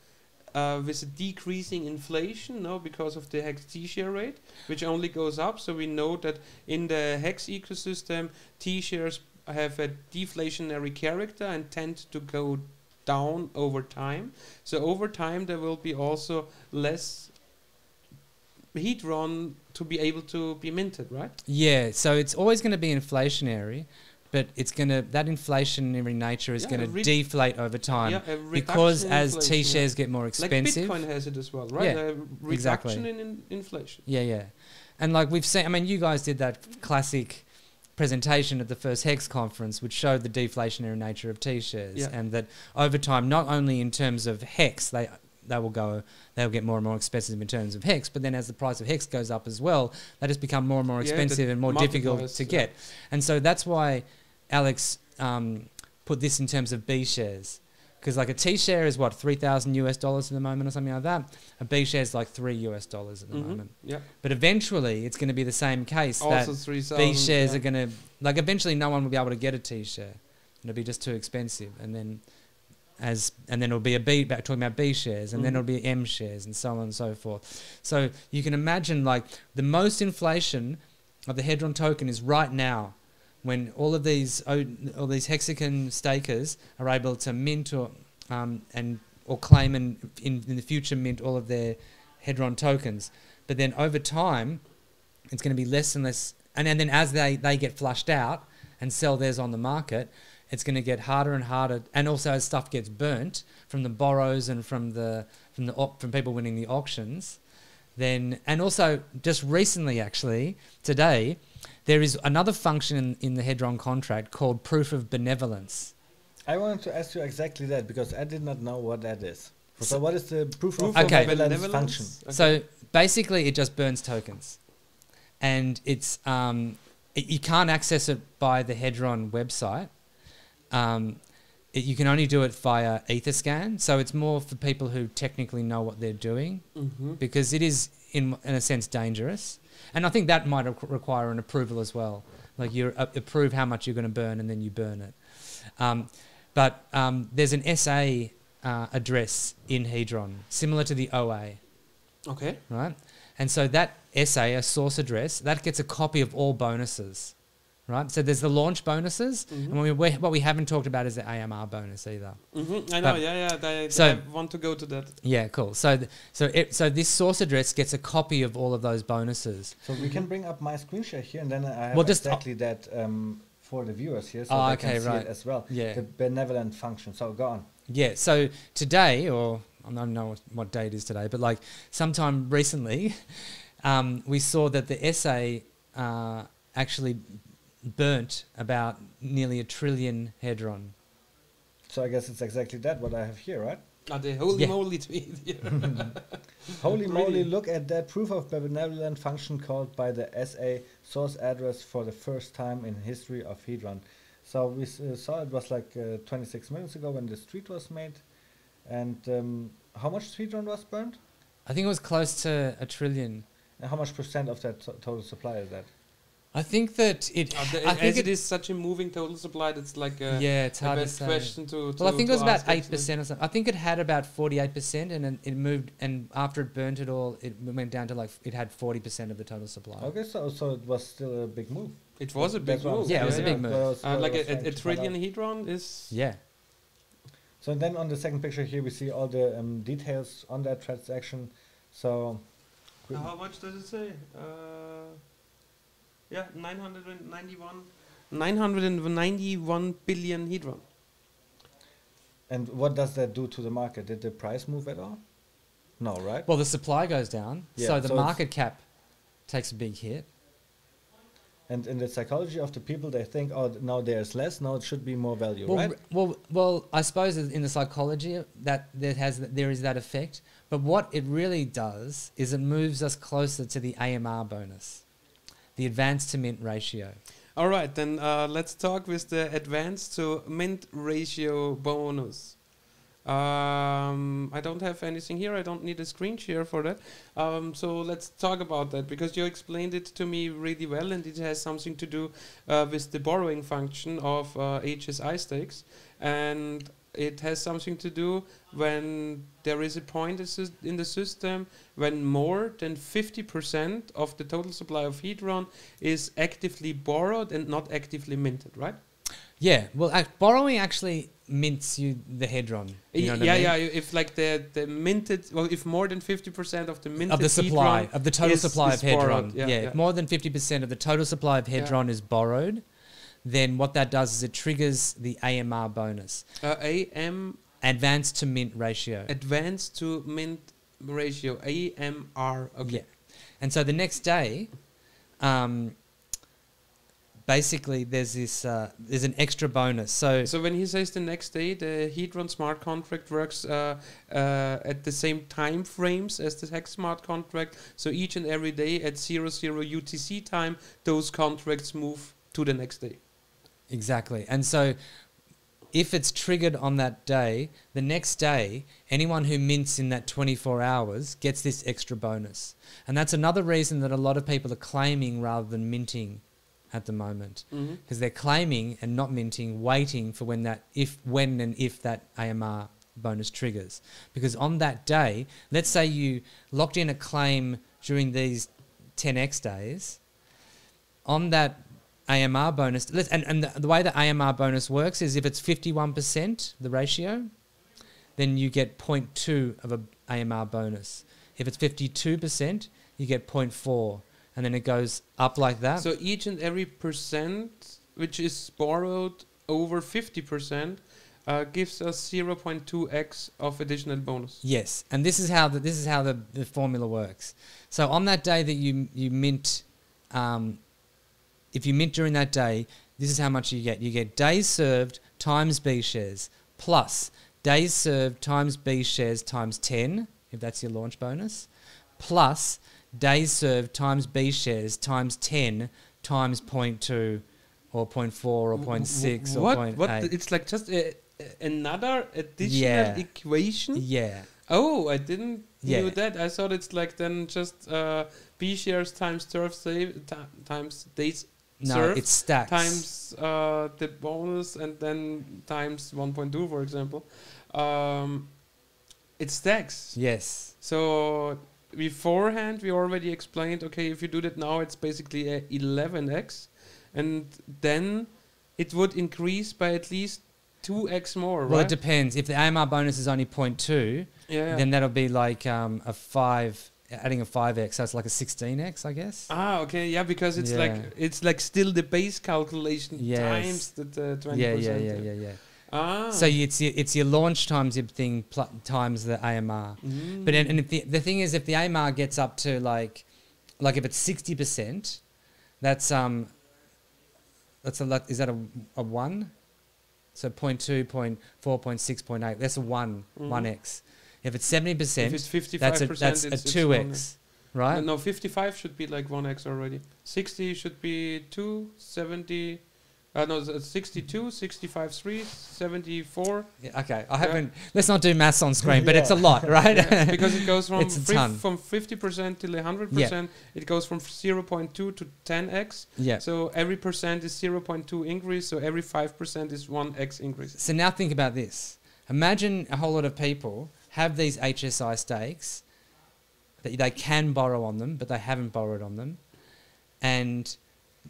B: with a decreasing inflation, because of the Hex T-share rate, which only goes up. So we know that in the Hex ecosystem, T-shares have a deflationary character and tend to go down over time. So over time, there will be also less Hedron to be able to be minted, right?
C: Yeah, so it's always going to be inflationary, but that inflationary nature is going to deflate over time because as T-shares get more expensive.
B: Like Bitcoin has it as well, right?
C: Yeah,
B: a reduction in inflation.
C: Yeah. And like we've seen, I mean, you guys did that classic presentation at the first Hex Conference, which showed the deflationary nature of T-shares,
B: Yeah.
C: and that over time, not only in terms of Hex, they'll get more and more expensive in terms of Hex, but then as the price of Hex goes up as well, they just become more and more expensive and more difficult to get. And so that's why Alex put this in terms of B shares. Because like a T share is what, $3,000 at the moment or something like that. A B share is like $3 at the moment.
B: Yeah.
C: But eventually it's going to be the same case
B: Also
C: that
B: 3,000.
C: B shares are going to, like eventually no one will be able to get a T share. It'll be just too expensive. And then it'll be a B, talking about B shares, and then it'll be M shares and so on and so forth. So you can imagine like the most inflation of the Hedron token is right now, when all these Hexican stakers are able to mint or claim and in the future mint all of their Hedron tokens. But then over time, it's going to be less and less. And then as they get flushed out and sell theirs on the market, it's going to get harder and harder. And also as stuff gets burnt from the borrows and from people winning the auctions, then, and also just recently actually, today, there is another function in the Hedron contract called proof of benevolence.
A: I wanted to ask you exactly that because I did not know what that is. So what is the proof of
C: Okay.
A: benevolence function?
B: Okay.
C: So basically it just burns tokens. And it's you can't access it by the Hedron website. You can only do it via Etherscan. So it's more for people who technically know what they're doing, because it is in a sense dangerous. And I think that might require an approval as well. Like you approve how much you're going to burn and then you burn it. But there's an SA address in Hedron, similar to the OA.
B: Okay.
C: Right? And so that SA, a source address, that gets a copy of all bonuses. Right? So there's the launch bonuses, and what we haven't talked about is the AMR bonus either.
B: I know, I want to go to that.
C: Yeah, cool. So this source address gets a copy of all of those bonuses.
A: So we can bring up my screen share here, and then I have
C: Well, just
A: exactly that for the viewers here, so they can see it as well.
C: Yeah.
A: The benevolent function. So go on.
C: Yeah. So today, or I don't know what day it is today, but like sometime recently, we saw that the SA actually burnt about nearly 1 trillion Hedron.
A: So I guess it's exactly that what I have here, right?
B: Holy moly tweet here.
A: Holy moly, look at that proof of benevolent function called by the SA source address for the first time in history of Hedron. So we saw it was like 26 minutes ago when this tweet was made. And how much Hedron was burned?
C: I think it was close to 1 trillion.
A: And how much percent of that total supply is that?
C: I think that it...
B: it is such a moving total supply, that's like
C: it's hard to say.
B: question to
C: Well, I think it was about
B: ask
C: 8% or something. I think it had about 48%, and then it moved, and after it burnt it all, it went down to like, it had 40% of the total supply.
A: Okay, so it was still a big move.
B: It was a big move.
C: Yeah, it was a big move.
B: Like a trillion Hedron is...
C: Yeah.
A: So then on the second picture here, we see all the details on that transaction. So...
B: How much does it say? 991 billion Hedron.
A: And what does that do to the market? Did the price move at all? No, right?
C: Well, the supply goes down,
A: Yeah,
C: so the
A: so
C: market cap takes a big hit.
A: And in the psychology of the people, they think, oh, now there's less, now it should be more value,
C: Well,
A: right?
C: well, I suppose in the psychology that there is that effect. But what it really does is it moves us closer to the AMR bonus, the advance to mint ratio.
B: All right, then let's talk with the advance to mint ratio bonus. I don't have anything here. I don't need a screen share for that. So let's talk about that, because you explained it to me really well, and it has something to do with the borrowing function of HEX Stakes, and it has something to do when there is a point in the system when more than 50% of the total supply of Hedron is actively borrowed and not actively minted, right?
C: Yeah, well, borrowing actually mints you the Hedron. You know what I mean?
B: If like the minted, well, if more than 50% of the minted
C: of the supply,
B: Hedron
C: of the total supply of Hedron.
B: borrowed,
C: If more than 50% of the total supply of Hedron is borrowed, then what that does is it triggers the AMR bonus. Advance to mint ratio.
B: Advance to mint ratio, AMR. Okay.
C: Yeah. And so the next day, basically there's this there's an extra bonus. So
B: So when he says the next day, the Hedron smart contract works at the same time frames as the Hex smart contract. So each and every day at 00 UTC time, those contracts move to the next day.
C: exactly. And so if it's triggered on that day, the next day, anyone who mints in that 24 hours gets this extra bonus. And that's another reason that a lot of people are claiming rather than minting at the moment. Because they're claiming and not minting, waiting for when and if that AMR bonus triggers. Because on that day, let's say you locked in a claim during these 10x days, on that AMR bonus, and the way the AMR bonus works is if it's 51%, the ratio, then you get 0.2 of a AMR bonus. If it's 52%, you get 0.4, and then it goes up like that.
B: So each and every percent which is borrowed over 50% gives us 0.2x of additional bonus.
C: Yes, and this is how the formula works. So on that day that you mint, if you mint during that day, this is how much you get. You get days served times B shares plus days served times B shares times 10, if that's your launch bonus, plus days served times B shares times 10 times 0.2 or 0.4 or 0.6 or 0.8.
B: What? It's like just another additional equation?
C: Yeah.
B: Oh, I didn't knew that. I thought it's like then just B shares times times days served.
C: It's stacks.
B: Times the bonus and then times 1.2, for example. It stacks.
C: Yes.
B: So beforehand, we already explained, okay, if you do that now, it's basically a 11x. And then it would increase by at least 2x more, right?
C: Well, it depends. If the AMR bonus is only 0.2, then that'll be like a 5, adding a 5x, so it's like a 16x, I guess.
B: Ah, okay, yeah, because it's like still the base calculation times the 20%.
C: Yeah.
B: Ah.
C: So it's your launch times your thing times the AMR. But and if the thing is, if the AMR gets up to like if it's 60%, that's is that a 1? So 0.2, 0.4, 0.6, 0.8. That's a 1x. If it's 70%,
B: if it's 55%,
C: that's a 2x, right?
B: No, 55 should be like 1x already. 60 should be 2, 70. No, 62, 65, 3, 74.
C: Yeah, okay, I haven't. Let's not do maths on screen, but it's a lot, right?
B: Because it goes from
C: from
B: 50% till 100%. It goes from 0.2 to 10x.
C: Yeah.
B: So every percent is 0.2 increase. So every 5% is 1x increase.
C: So now think about this. Imagine a whole lot of people have these HSI stakes that they can borrow on them, but they haven't borrowed on them, and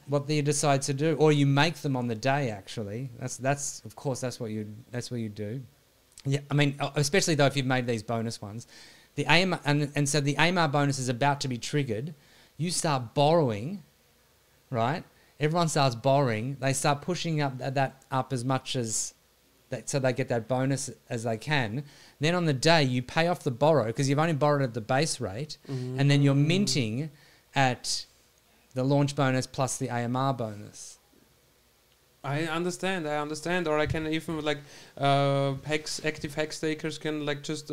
C: what you decide to do, or you make them on the day. Actually, that's of course that's what you do. Yeah, I mean, especially though if you've made these bonus ones, the AMR and so the AMR bonus is about to be triggered. You start borrowing, right? Everyone starts borrowing. They start pushing that up as much as that, so they get that bonus as they can. Then on the day you pay off the borrow because you've only borrowed at the base rate, and then you're minting at the launch bonus plus the AMR bonus.
B: I understand. Or I can even like active hex stakers can like just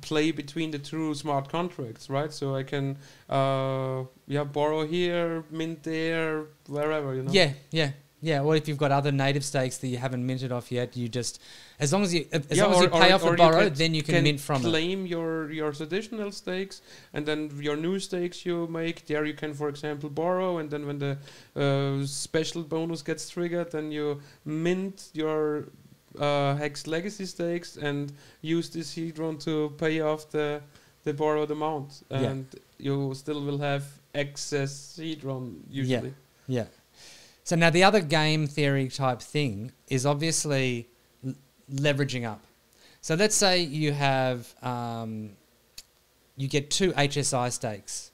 B: play between the two smart contracts, right? So I can borrow here, mint there, wherever, you know.
C: Yeah. Or if you've got other native stakes that you haven't minted off yet, you just as long as you pay off the borrow, then you can mint from
B: claim your traditional stakes, and then your new stakes you make there you can, for example, borrow, and then when the special bonus gets triggered, then you mint your Hex legacy stakes and use this Hedron to pay off the borrowed amount, and you still will have excess Hedron usually.
C: Yeah. So now the other game theory type thing is obviously leveraging up. So let's say you have, you get 2 HSI stakes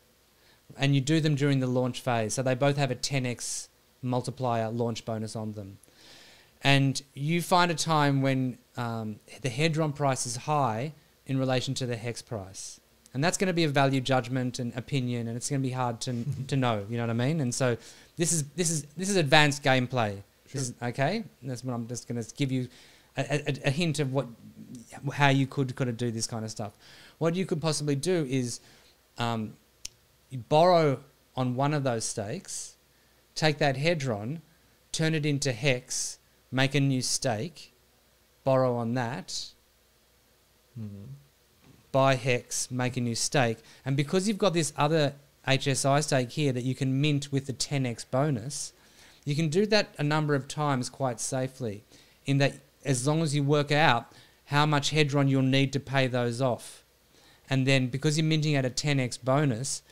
C: and you do them during the launch phase. So they both have a 10x multiplier launch bonus on them. And you find a time when the Hedron price is high in relation to the Hex price. And that's going to be a value judgment and opinion, and it's going to be hard to know. You know what I mean? And so this is advanced gameplay.
B: Sure.
C: Okay, and that's what I'm just going to give you a hint of how you could do this kind of stuff. What you could possibly do is you borrow on one of those stakes, take that Hedron, turn it into Hex, make a new stake, borrow on that, buy Hex, make a new stake, and because you've got this other HSI stake here that you can mint with the 10x bonus, you can do that a number of times quite safely, in that as long as you work out how much Hedron you'll need to pay those off. And then because you're minting at a 10x bonus,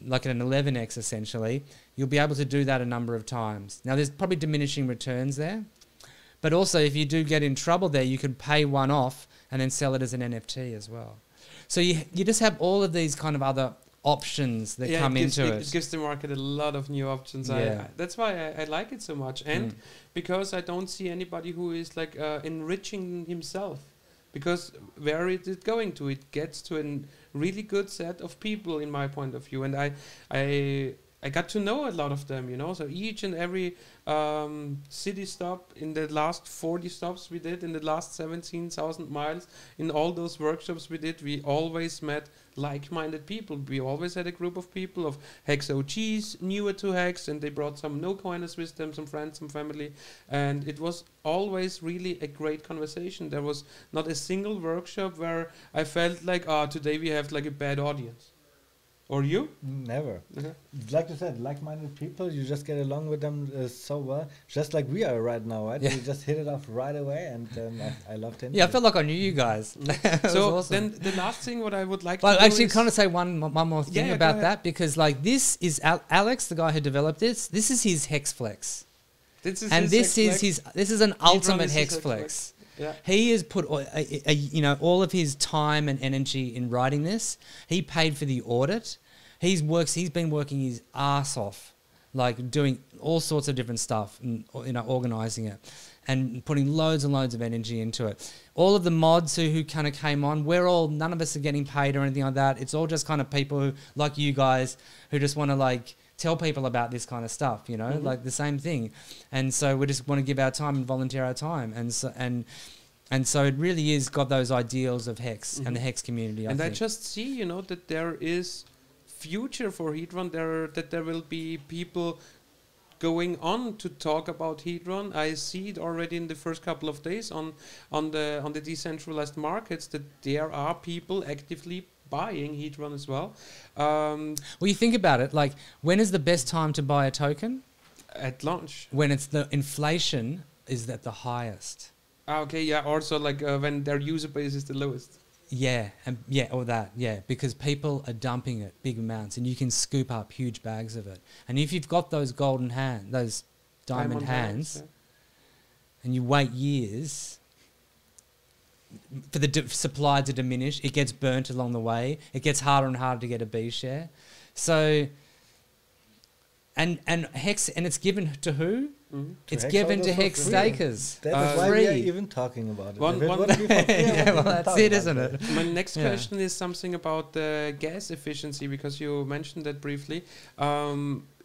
C: like at an 11x essentially, you'll be able to do that a number of times. Now there's probably diminishing returns there, but also if you do get in trouble there, you can pay one off and then sell it as an NFT as well. So you just have all of these kind of other options that come into it.
B: It gives the market a lot of new options.
C: Yeah.
B: That's why I like it so much. And because I don't see anybody who is like enriching himself. Because where is it going to? It gets to a really good set of people, in my point of view. And I got to know a lot of them, you know. So each and every city stop in the last 40 stops we did, in the last 17,000 miles, in all those workshops we did, we always met like-minded people. We always had a group of people of Hex OGs, newer to Hex, and they brought some no-coiners with them, some friends, some family. And it was always really a great conversation. There was not a single workshop where I felt like, today we have like a bad audience. Or you?
A: Never. Like you said, like-minded people, you just get along with them so well, just like we are right now, right?
C: Yeah.
A: We just hit it off right away, and I loved it.
C: Yeah, I felt like I knew you guys.
B: So
C: awesome.
B: then the last thing what I would like
C: Well,
B: to do
C: actually,
B: is
C: kind of say one more thing about that, because like this is Alex, the guy who developed this. This is his Hex Flex,
B: this is
C: and
B: his
C: this is an ultimate
B: is his
C: Hex
B: Hex
C: Flex.
B: Yeah.
C: He has put all of his time and energy in writing this. He paid for the audit. He's been working his ass off, like doing all sorts of different stuff, and organizing it, and putting loads and loads of energy into it. All of the mods who kind of came on, none of us are getting paid or anything like that. It's all just kind of people who, like you guys, who just want to like tell people about this kind of stuff, you know, like the same thing. And so we just want to give our time and volunteer our time, and so it really is got those ideals of Hex and the Hex community.
B: I just see, you know, that there is future for Hedron, that there will be people going on to talk about Hedron. I see it already in the first couple of days on the decentralized markets, that there are people actively buying Hedron as well.
C: Well, you think about it, like when is the best time to buy a token?
B: At launch.
C: When it's the inflation is at the highest.
B: Okay, yeah. Also, like when their user base is the lowest.
C: Yeah, because people are dumping it big amounts, and you can scoop up huge bags of it. And if you've got those those diamond hands, and you wait years for the supply to diminish, it gets burnt along the way. It gets harder and harder to get a B share. So, and Hex, and it's given to who? It's given to Hex Stakers.
A: That's why we are even talking about it.
C: Yeah, well, that's it, isn't it?
B: My next question is something about the gas efficiency, because you mentioned that briefly.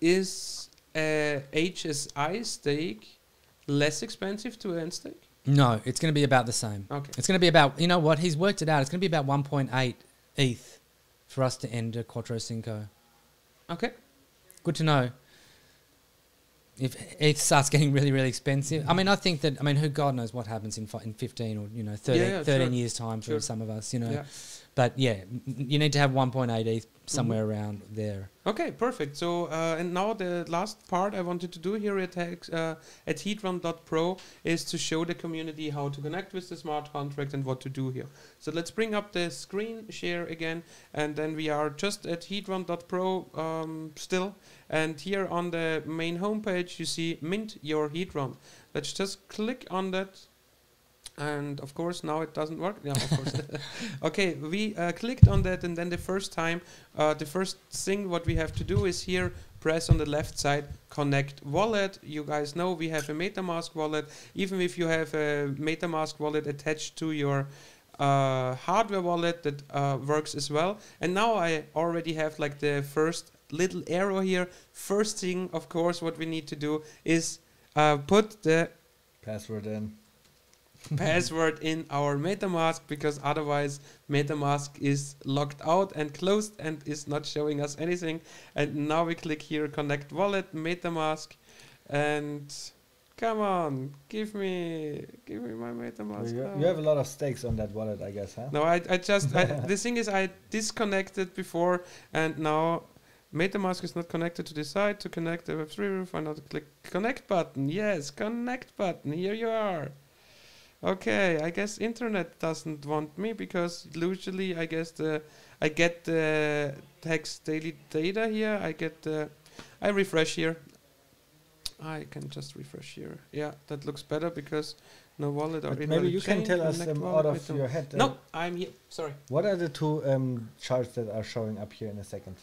B: Is a HSI stake less expensive to an stake?
C: No, it's going to be about the same.
B: Okay.
C: It's going to be about, you know what, he's worked it out. It's going to be about 1.8 ETH for us to end a Quattro Cinco.
B: Okay.
C: Good to know. If it starts getting really, really expensive, I mean, I think that, who God knows what happens in 15 or 13 years time for some of us, But yeah, you need to have 1.8 ETH somewhere around there.
B: Okay, perfect. So and now the last part I wanted to do here at Hedron.pro is to show the community how to connect with the smart contract and what to do here. So let's bring up the screen share again, and then we are just at Hedron.pro still. And here on the main homepage, you see Mint Your Hedron. Let's just click on that. And of course, now it doesn't work. Yeah, of course. Okay, we clicked on that, and then the first thing what we have to do is here, press on the left side, connect wallet. You guys know we have a MetaMask wallet. Even if you have a MetaMask wallet attached to your hardware wallet that works as well. And now I already have like the first little arrow here. First thing, of course, what we need to do is put the
A: password in.
B: password in our MetaMask, because otherwise MetaMask is locked out and closed and is not showing us anything. And now we click here, connect wallet, MetaMask, and come on, give me my MetaMask.
A: You have a lot of stakes on that wallet, I guess, huh?
B: No, I just the thing is I disconnected before, and now MetaMask is not connected to the site. To connect the Web3 find out, click connect button. Yes, connect button. Here you are. Okay, I guess internet doesn't want me, because usually I guess I get the Hex daily data here. I refresh here. I can just refresh here. Yeah, that looks better, because no wallet or
A: maybe you can tell us out of your head.
B: No, I'm here. Sorry.
A: What are the two charts that are showing up here in a second?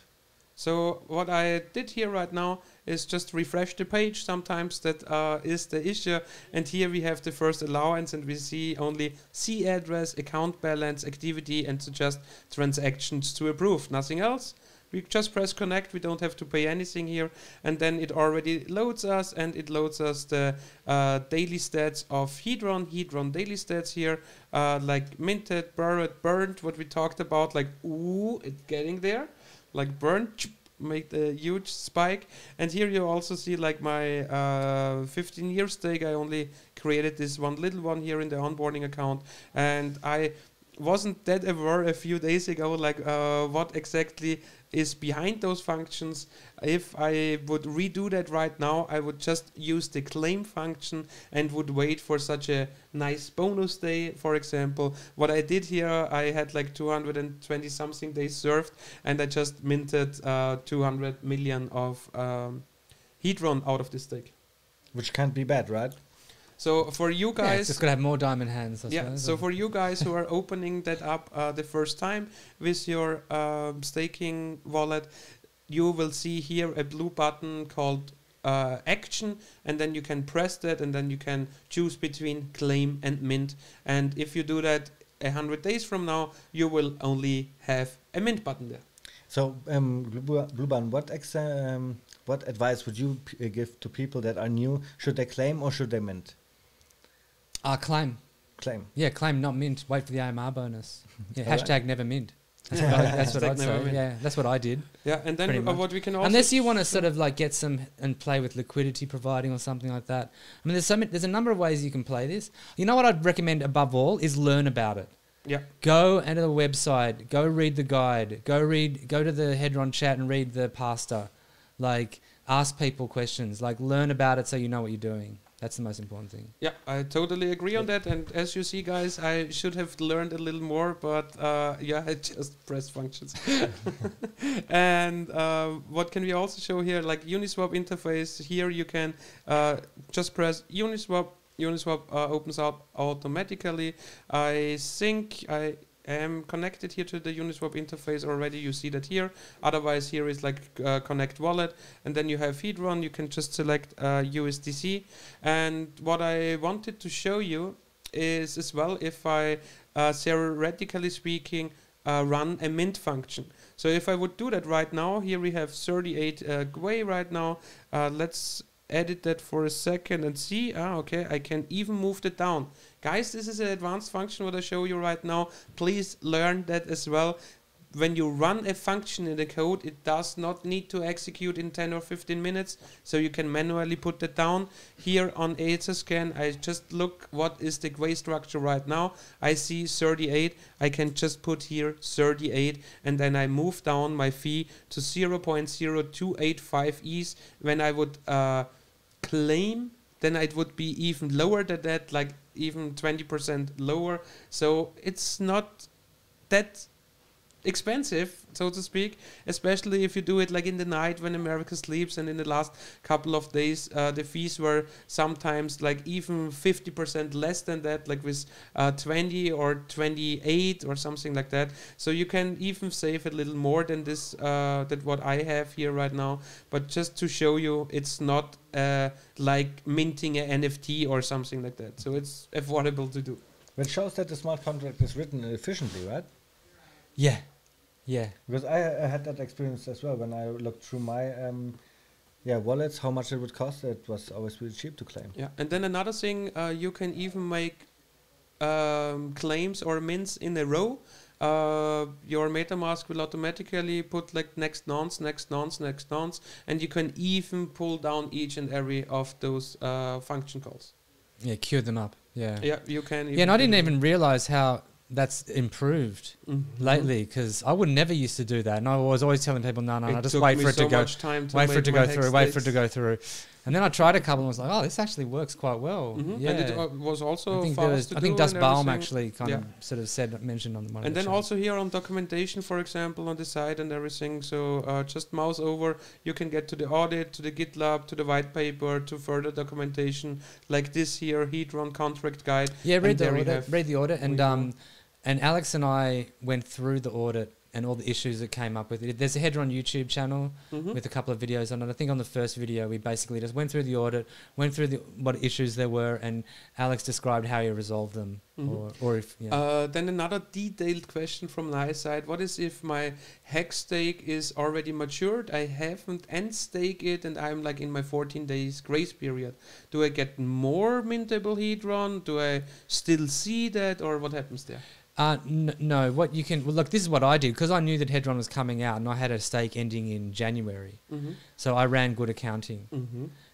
B: So what I did here right now is just refresh the page. Sometimes that is the issue. And here we have the first allowance, and we see only C address, account balance, activity, and just transactions to approve. Nothing else. We just press connect. We don't have to pay anything here. And then it already loads us, and it loads us the daily stats of Hedron daily stats here, like minted, borrowed, burned, what we talked about, like, ooh, it's getting there. Like burn, make the huge spike. And here you also see like my 15-year stake. I only created this one little one here in the onboarding account, and I wasn't that aware a few days ago like what exactly is behind those functions. If I would redo that right now, I would just use the claim function and would wait for such a nice bonus day, for example. What I did here, I had like 220 something days served, and I just minted 200 million of Hedron out of this stake.
A: Which can't be bad, right?
B: So for you guys,
C: it's just gonna have more diamond hands. I suppose.
B: So for you guys who are opening that up the first time with your staking wallet, you will see here a blue button called action, and then you can press that, and then you can choose between claim and mint. And if you do that 100 days from now, you will only have a mint button there.
A: So Bluban, what advice would you give to people that are new? Should they claim or should they mint?
C: Claim.
A: Claim.
C: Yeah, claim, not mint. Wait for the AMR bonus. Yeah,
A: All
C: hashtag
A: right.
C: never mint. That's what I'd say.
B: Mint.
C: Yeah, that's what I did.
B: Yeah, and then what we can also...
C: Unless you want to sort of like get some and play with liquidity providing or something like that. I mean, there's a number of ways you can play this. You know what I'd recommend above all is learn about it.
B: Yeah.
C: Go into the website. Go read the guide. Go to the Hedron chat and read the pasta. Like, ask people questions. Like, learn about it so you know what you're doing. That's the most important thing.
B: Yeah, I totally agree on that. And as you see, guys, I should have learned a little more, but yeah, I just pressed functions. And what can we also show here? Like Uniswap interface. Here you can just press Uniswap. Uniswap opens up automatically. I think I am connected here to the Uniswap interface already. You see that here. Otherwise, here is like connect wallet, and then you have Hedron. You can just select USDC. And what I wanted to show you is as well, if I theoretically speaking run a mint function. So if I would do that right now, here we have 38 Gwei right now. Let's edit that for a second and see. Okay, I can even move that down. Guys, this is an advanced function what I show you right now. Please learn that as well. When you run a function in the code, it does not need to execute in 10 or 15 minutes, so you can manually put that down. Here on Etherscan, I just look what is the Gwei structure right now. I see 38. I can just put here 38, and then I move down my fee to 0.0285 ETH. When I would claim, then it would be even lower than that, like even 20% lower. So it's not that expensive, so to speak, especially if you do it like in the night when America sleeps. And in the last couple of days the fees were sometimes like even 50% less than that, like with 20 or 28 or something like that. So you can even save a little more than this that what I have here right now. But just to show you, it's not like minting an NFT or something like that, so it's affordable to do.
A: Which shows that the smart contract is written efficiently, right?
C: Yeah, yeah.
A: Because I had that experience as well when I looked through my wallets, how much it would cost. It was always really cheap to claim.
B: Yeah, and then another thing, you can even make claims or mints in a row. Your MetaMask will automatically put like next nonce, next nonce, next nonce, and you can even pull down each and every of those function calls.
C: Yeah, queue them up. Yeah.
B: Yeah, you can.
C: Yeah, and I didn't even realize how that's improved lately, because I would never used to do that, and I was always telling people, no, just wait for it to go, wait for it to go through, wait for it to go through. And then I tried a couple and was like, oh, this actually works quite well. Yeah.
B: And it was also
C: I think,
B: fast
C: I think Das Baum actually kind of sort of mentioned on the one.
B: And then also here on documentation, for example, on the side and everything. So just mouse over, you can get to the audit, to the GitLab, to the white paper, to further documentation like this here, Hedron contract guide.
C: Yeah, read the audit, and Alex and I went through the audit and all the issues that came up with it. There's a Hedron YouTube channel with a couple of videos on it. I think on the first video, we basically just went through the audit, went through what issues there were, and Alex described how he resolved them. Or if,
B: then another detailed question from my side. What is if my hex stake is already matured, I haven't end stake it, and I'm like in my 14 days grace period? Do I get more mintable Hedron? Do I still see that, or what happens there?
C: No, what you can... Well, look, this is what I did, because I knew that Hedron was coming out, and I had a stake ending in January. So I ran good accounting,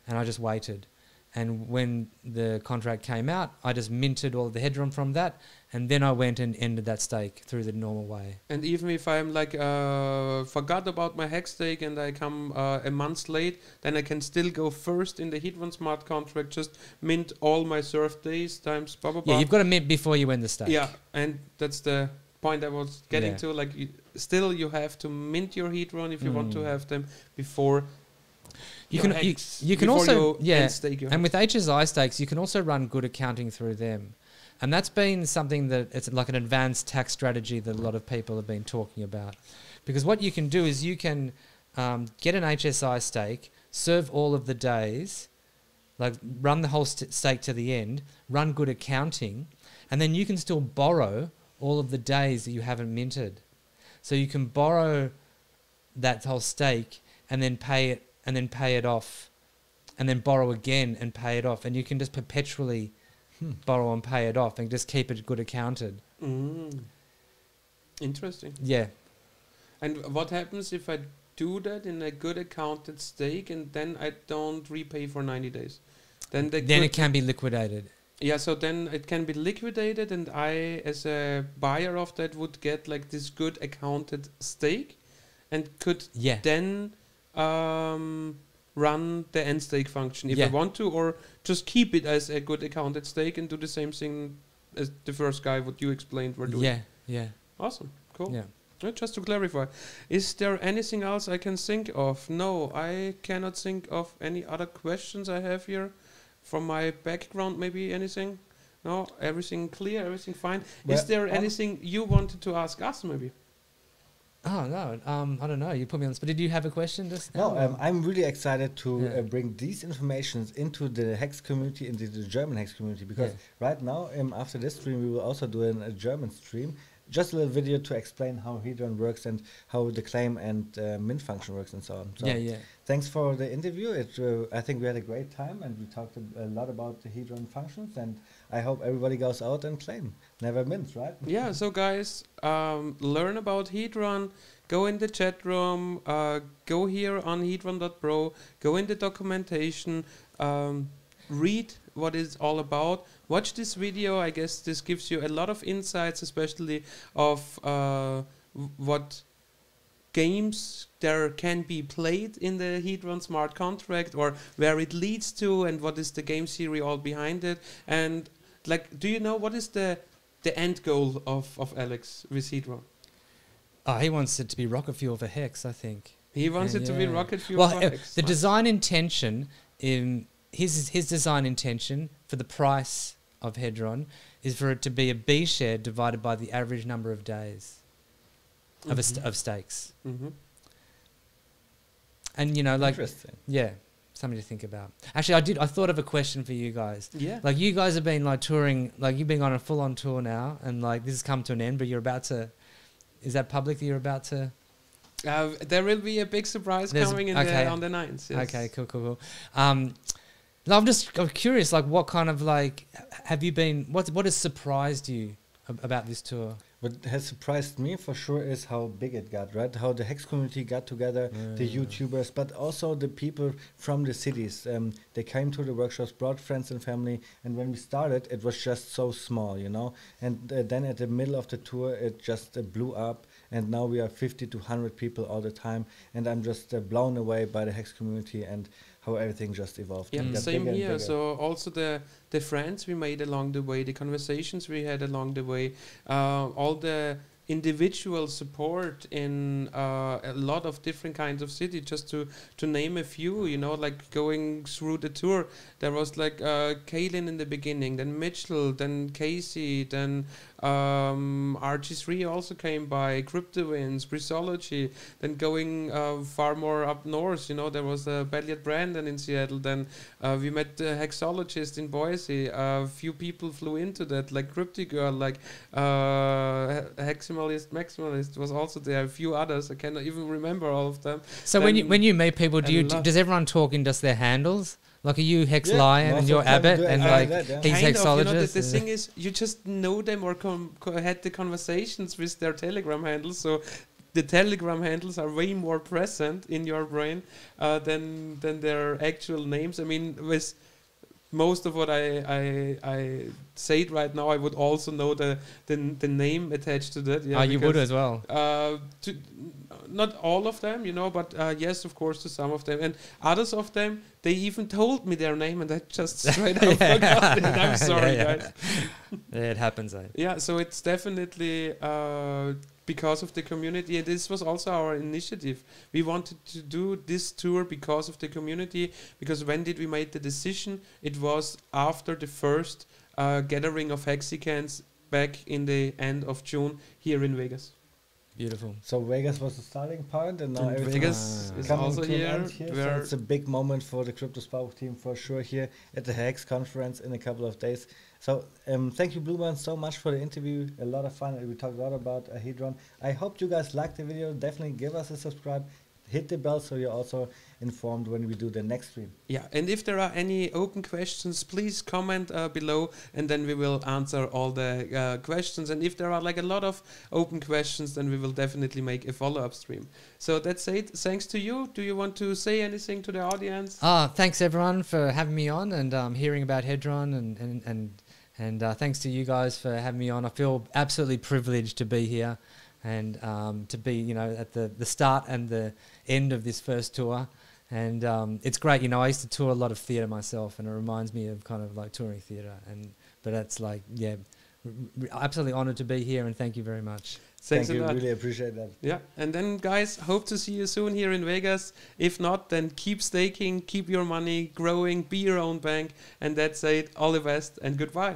C: and I just waited. And when the contract came out, I just minted all of the Hedron from that, and then I went and ended that stake through the normal way. And
B: even if I'm like forgot about my hex stake and I come a month late, then I can still go first in the Hedron smart contract, just mint all my served days times blah blah blah.
C: Yeah, you've got to mint before you end the stake.
B: Yeah, and that's the point I was getting to. Like, still you have to mint your Hedron if you want to have them before. You can also
C: and with HSI stakes you can also run good accounting through them, and that's been something that it's like an advanced tax strategy that a lot of people have been talking about, because what you can do is you can get an HSI stake, serve all of the days, like run the whole stake to the end, run good accounting, and then you can still borrow all of the days that you haven't minted. So you can borrow that whole stake and then pay it off, and then borrow again and pay it off, and you can just perpetually borrow and pay it off and just keep it good accounted.
B: Interesting.
C: Yeah.
B: And what happens if I do that in a good accounted stake and then I don't repay for 90 days? Then
C: it can be liquidated.
B: Yeah, so then it can be liquidated, and I, as a buyer of that, would get like this good accounted stake and could then run the end stake function if I want to, or just keep it as a good accounted stake and do the same thing as the first guy what you explained were doing.
C: Yeah.
B: Awesome. Cool.
C: Yeah.
B: Just to clarify, is there anything else I can think of? No, I cannot think of any other questions I have here from my background. Maybe anything? No, everything clear, everything fine. Well, is there anything you wanted to ask us maybe?
C: Oh, no, I don't know. You put me on the spot. Did you have a question just now?
A: No, I'm really excited to bring these informations into the Hex community, into the German Hex community, because right now, after this stream, we will also do a German stream. Just a little video to explain how Hedron works and how the claim and mint function works and so on. So thanks for the interview. I think we had a great time, and we talked a lot about the Hedron functions, and I hope everybody goes out and claim. Never mint, right?
B: Yeah, so guys, learn about Hedron, go in the chat room, go here on Hedron.pro, go in the documentation, read what it's all about, watch this video. I guess this gives you a lot of insights, especially of what games there can be played in the Hedron smart contract, or where it leads to, and what is the game theory all behind it. And like, do you know what is the end goal of Alex with Hedron?
C: He wants it to be rocket fuel for Hex, I think.
B: He wants it to be rocket fuel for Hex.
C: The design intention, his design intention for the price of Hedron is for it to be a B share divided by the average number of days of stakes. And, you know, like...
A: Interesting.
C: Yeah. Something to think about. Actually, I thought of a question for you guys.
B: Yeah.
C: Like, you guys have been like touring, like you've been on a full-on tour now, and like this has come to an end, but you're about to. Is that public that you're about to?
B: There will be a big surprise coming on the 9th. Yes.
C: Okay, cool. I'm curious, like, what kind of like have you been? What has surprised you about this tour?
A: What has surprised me for sure is how big it got, right? How the Hex community got together, the YouTubers, but also the people from the cities. They came to the workshops, brought friends and family, and when we started, it was just so small, you know? And then at the middle of the tour, it just blew up, and now we are 50 to 100 people all the time, and I'm just blown away by the Hex community and how everything just evolved.
B: Yeah, same
A: bigger
B: here. So also the friends we made along the way, the conversations we had along the way, all the individual support in a lot of different kinds of cities. Just to name a few, you know, like going through the tour, there was like Kaylin in the beginning, then Mitchell, then Casey, then RG3 also came by, CryptoWins, Brisology, then going far more up north, you know, there was Belliot Brandon in Seattle, then we met the Hexologist in Boise, a few people flew into that, like CryptiGirl, like Maximalist was also there, a few others, I cannot even remember all of them.
C: So
B: then
C: when you meet people, does everyone talk in just their handles? Like, are you Hex Lion and you're Abbott and like he's Hexologist?
B: You know, the thing is, you just know them or had the conversations with their Telegram handles, so the Telegram handles are way more present in your brain than their actual names. I mean, with most of what I said right now, I would also know the name attached to that. Yeah,
C: you would as well.
B: Not all of them, you know, but yes, of course, to some of them. And others of them, they even told me their name, and I just straight up forgot it. I'm sorry, guys.
C: Yeah, it happens, eh?
B: Yeah, so it's definitely because of the community, and this was also our initiative. We wanted to do this tour because of the community, because when did we make the decision? It was after the first gathering of Hexicans back in the end of June here in Vegas.
C: Beautiful.
A: So Vegas was the starting point, and now everything
B: Vegas is
A: coming
B: also
A: to an
B: here.
A: end here. So it's a big moment for the Crypto Spark team for sure here at the HEX Conference in a couple of days. So thank you, Blueband, so much for the interview. A lot of fun. We talked a lot about Hedron. I hope you guys liked the video. Definitely give us a subscribe. Hit the bell so you're also informed when we do the next stream.
B: Yeah, and if there are any open questions, please comment below, and then we will answer all the questions. And if there are like a lot of open questions, then we will definitely make a follow-up stream. So that's it. Thanks to you. Do you want to say anything to the audience?
C: Thanks everyone for having me on and hearing about Hedron and thanks to you guys for having me on. I feel absolutely privileged to be here and to be, you know, at the start and the end of this first tour. And it's great, you know, I used to tour a lot of theatre myself, and it reminds me of kind of like touring theatre. But that's like, yeah, absolutely honoured to be here, and thank you very much.
B: Thanks
A: a lot.
B: Thank you,
A: really appreciate that.
B: Yeah, and then guys, hope to see you soon here in Vegas. If not, then keep staking, keep your money growing, be your own bank, and that's it. All the best and goodbye.